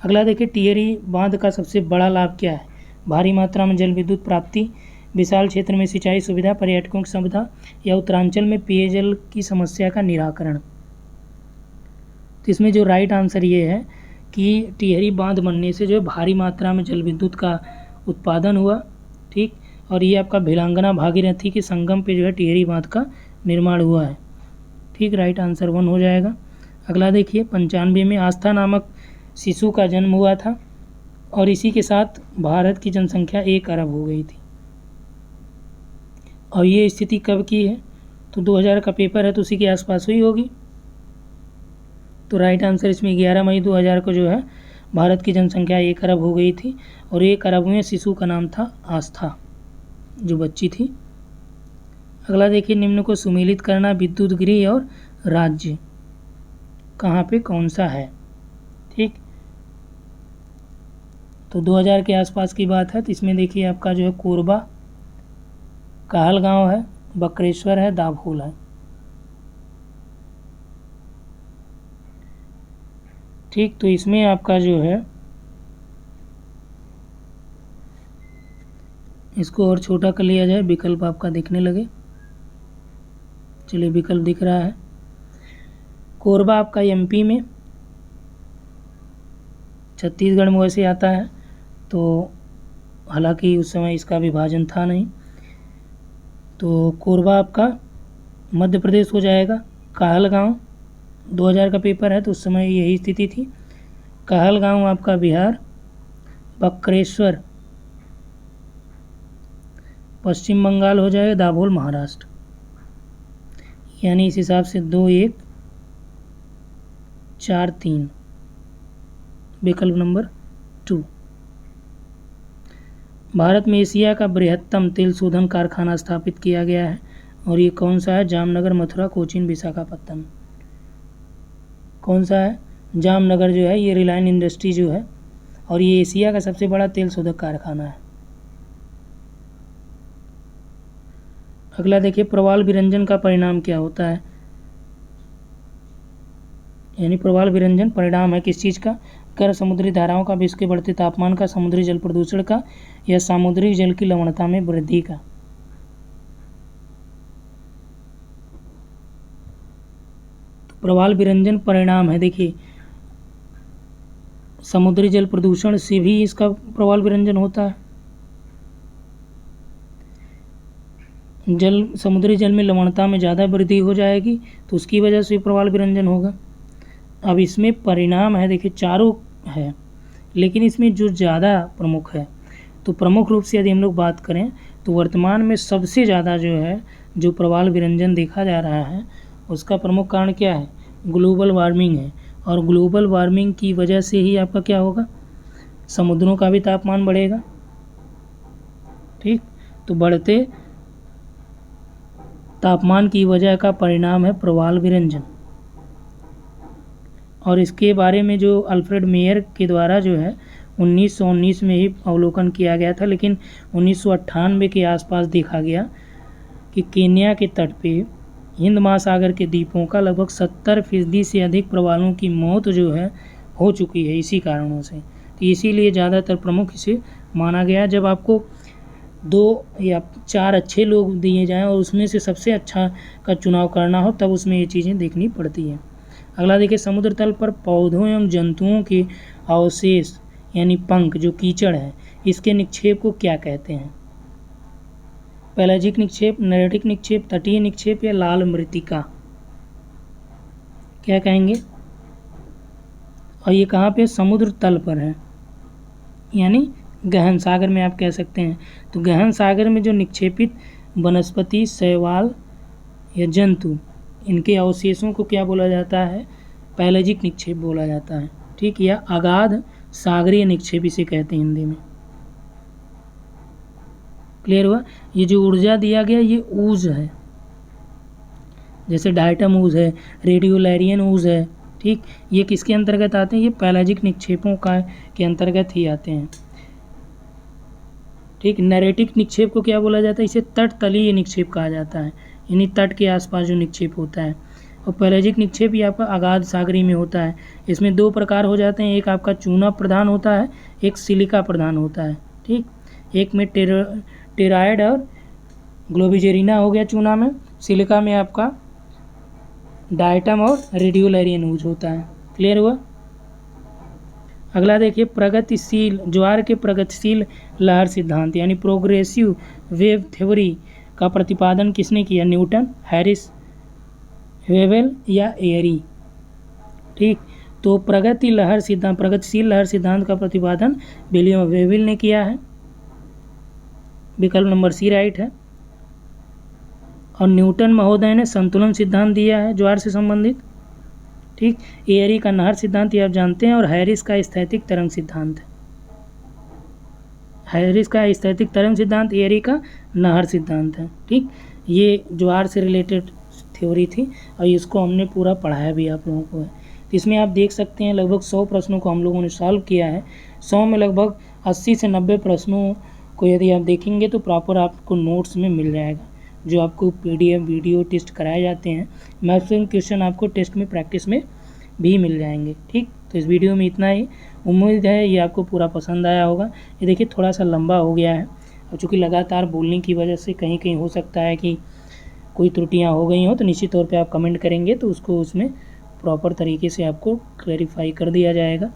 अगला देखिए, टिहरी बांध का सबसे बड़ा लाभ क्या है। भारी मात्रा में जल विद्युत प्राप्ति, विशाल क्षेत्र में सिंचाई सुविधा, पर्यटकों की सुविधा या उत्तरांचल में पेयजल की समस्या का निराकरण। तो इसमें जो राइट आंसर ये है कि टिहरी बांध बनने से जो है भारी मात्रा में जल विद्युत का उत्पादन हुआ। ठीक, और ये आपका भिलांगना भागीरथी के संगम पे जो है टिहरी बांध का निर्माण हुआ है। ठीक, राइट आंसर 1 हो जाएगा। अगला देखिए, 95 में आस्था नामक शिशु का जन्म हुआ था और इसी के साथ भारत की जनसंख्या 1 अरब हो गई थी। और ये स्थिति कब की है, तो 2000 का पेपर है तो उसी के आसपास हुई होगी। तो राइट आंसर इसमें 11 मई 2000 को जो है भारत की जनसंख्या 1 अरब हो गई थी और 1 अरब में शिशु का नाम था आस्था, जो बच्ची थी। अगला देखिए, निम्न को सुमेलित करना, विद्युत गृह और राज्य कहाँ पे कौन सा है। ठीक, तो 2000 के आसपास की बात है। तो इसमें देखिए आपका जो है कोरबा, कहलगांव है, बकरेश्वर है, दाभोल है। ठीक, तो इसमें आपका जो है इसको और छोटा कर लिया जाए, विकल्प आपका दिखने लगे। चलिए, विकल्प दिख रहा है। कोरबा आपका एमपी में, छत्तीसगढ़ में वैसे आता है, तो हालांकि उस समय इसका विभाजन था नहीं। तो कोरबा आपका मध्य प्रदेश हो जाएगा। कहलगांव 2000 का पेपर है तो उस समय यही स्थिति थी। कहलगांव आपका बिहार, बकरेश्वर पश्चिम बंगाल हो जाएगा, दाभोल महाराष्ट्र। यानी इस हिसाब से 2, 1, 4, 3 विकल्प नंबर 2। भारत में एशिया का बृहत्तम तेल शोधन कारखाना स्थापित किया गया है और ये कौन सा है, जामनगर, मथुरा, कोचीन, विशाखापत्तनम। कौन सा है, जामनगर जो है ये रिलायंस इंडस्ट्री जो है और ये एशिया का सबसे बड़ा तेल शोधक कारखाना है। अगला देखिए, प्रवाल विरंजन का परिणाम क्या होता है। यानी प्रवाल विरंजन परिणाम है किस चीज़ का, कर समुद्री धाराओं का, विश्व के बढ़ते तापमान का, समुद्री जल प्रदूषण का या सामुद्रिक जल की लवणता में वृद्धि का। तो प्रवाल विरंजन परिणाम है। देखिए, समुद्री जल प्रदूषण से भी इसका प्रवाल विरंजन होता है। समुद्री जल में लवणता में ज़्यादा वृद्धि हो जाएगी तो उसकी वजह से प्रवाल विरंजन होगा। अब इसमें परिणाम है, देखिए चारों है, लेकिन इसमें जो ज़्यादा प्रमुख है, तो प्रमुख रूप से यदि हम लोग बात करें तो वर्तमान में सबसे ज़्यादा जो है जो प्रवाल विरंजन देखा जा रहा है उसका प्रमुख कारण क्या है, ग्लोबल वार्मिंग है। और ग्लोबल वार्मिंग की वजह से ही आपका क्या होगा, समुद्रों का भी तापमान बढ़ेगा। ठीक, तो बढ़ते तापमान की वजह का परिणाम है प्रवाल विरंजन। और इसके बारे में जो अल्फ्रेड मेयर के द्वारा जो है 1919 में ही अवलोकन किया गया था, लेकिन 1998 के आसपास देखा गया कि केन्या के तट पे हिंद महासागर के द्वीपों का लगभग 70% से अधिक प्रवालों की मौत जो है हो चुकी है इसी कारणों से। तो इसीलिए ज़्यादातर प्रमुख इसे माना गया। जब आपको 2 या 4 अच्छे लोग दिए जाएं और उसमें से सबसे अच्छा का चुनाव करना हो तब उसमें ये चीज़ें देखनी पड़ती हैं। अगला देखिए, समुद्र तल पर पौधों एवं जंतुओं के अवशेष यानी पंख जो कीचड़ है, इसके निक्षेप को क्या कहते हैं। पेलाजिक निक्षेप, नैर्टिक निक्षेप, तटीय निक्षेप या लाल मृत्तिका, क्या कहेंगे। और ये कहाँ पे, समुद्र तल पर है, यानी गहन सागर में आप कह सकते हैं। तो गहन सागर में जो निक्षेपित वनस्पति, शैवाल या जंतु इनके अवशेषों को क्या बोला जाता है? पैलजिक निक्षेप बोला जाता है, ठीक, या अगाध सागरीय निक्षेप इसे कहते हैं हिंदी में। क्लियर हुआ? ये जो ऊर्जा दिया गया ये ऊज है, जैसे डायटम ऊज है, रेडियोलैरियन ऊज है, ठीक, ये किसके अंतर्गत आते हैं? ये पैलाजिक निक्षेपों का के अंतर्गत ही आते हैं, ठीक। नैरेटिक निक्षेप को क्या बोला जाता है? इसे तट तलीय निक्षेप कहा जाता है, यानी तट के आसपास जो निक्षेप होता है। और पैलाजिक निक्षेप ये आपका अगाध सागरी में होता है। इसमें दो प्रकार हो जाते हैं, एक आपका चूना प्रधान होता है, एक सिलिका प्रधान होता है, ठीक। एक में टेराइड और ग्लोबिजेरिना हो गया चूना में, सिलिका में आपका डायटम और रेडियोलैरियन ऊज होता है। क्लियर हुआ? अगला देखिए, प्रगतिशील ज्वार के प्रगतिशील लहर सिद्धांत यानी प्रोग्रेसिव वेव थ्योरी का प्रतिपादन किसने किया? न्यूटन, हैरिस, वेवेल या एयरी, ठीक। तो प्रगतिशील लहर सिद्धांत का प्रतिपादन विलियम वेवेल ने किया है, विकल्प नंबर सी राइट है। और न्यूटन महोदय ने संतुलन सिद्धांत दिया है ज्वार से संबंधित, ठीक। एयरी का नहर सिद्धांत ये आप जानते हैं, और हैरिस का स्थैतिक तरंग सिद्धांत है। हैरिस का स्थैतिक तरंग सिद्धांत, एयरी का नहर सिद्धांत है, ठीक। ये ज्वार से रिलेटेड थ्योरी थी और इसको हमने पूरा पढ़ाया भी आप लोगों को है। तो इसमें आप देख सकते हैं लगभग 100 प्रश्नों को हम लोगों ने सॉल्व किया है। 100 में लगभग 80 से 90 प्रश्नों को यदि आप देखेंगे तो प्रॉपर आपको नोट्स में मिल जाएगा, जो आपको PDF वीडियो टेस्ट कराए जाते हैं। मैक्सिमम क्वेश्चन आपको टेस्ट में प्रैक्टिस में भी मिल जाएंगे, ठीक। तो इस वीडियो में इतना ही, उम्मीद है ये आपको पूरा पसंद आया होगा। ये देखिए थोड़ा सा लंबा हो गया है, और चूँकि लगातार बोलने की वजह से कहीं कहीं हो सकता है कि कोई त्रुटियां हो गई हो, तो निश्चित तौर पे आप कमेंट करेंगे तो उसको उसमें प्रॉपर तरीके से आपको क्लैरिफाई कर दिया जाएगा।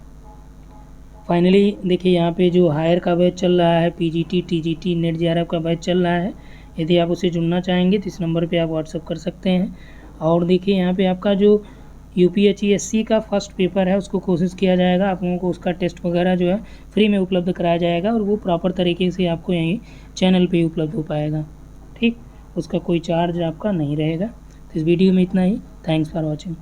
फाइनली देखिए यहाँ पे जो हायर का बैच चल रहा है, PGT, TGT, नेट JRF का बैच चल रहा है, यदि आप उसे जुड़ना चाहेंगे तो इस नंबर पे आप व्हाट्सअप कर सकते हैं। और देखिए यहाँ पे आपका जो UPHESC का फर्स्ट पेपर है उसको कोशिश किया जाएगा, आप लोगों को उसका टेस्ट वगैरह जो है फ्री में उपलब्ध कराया जाएगा, और वो प्रॉपर तरीके से आपको यहीं चैनल पे उपलब्ध हो पाएगा, ठीक। उसका कोई चार्ज आपका नहीं रहेगा। तो इस वीडियो में इतना ही। Thanks for watching.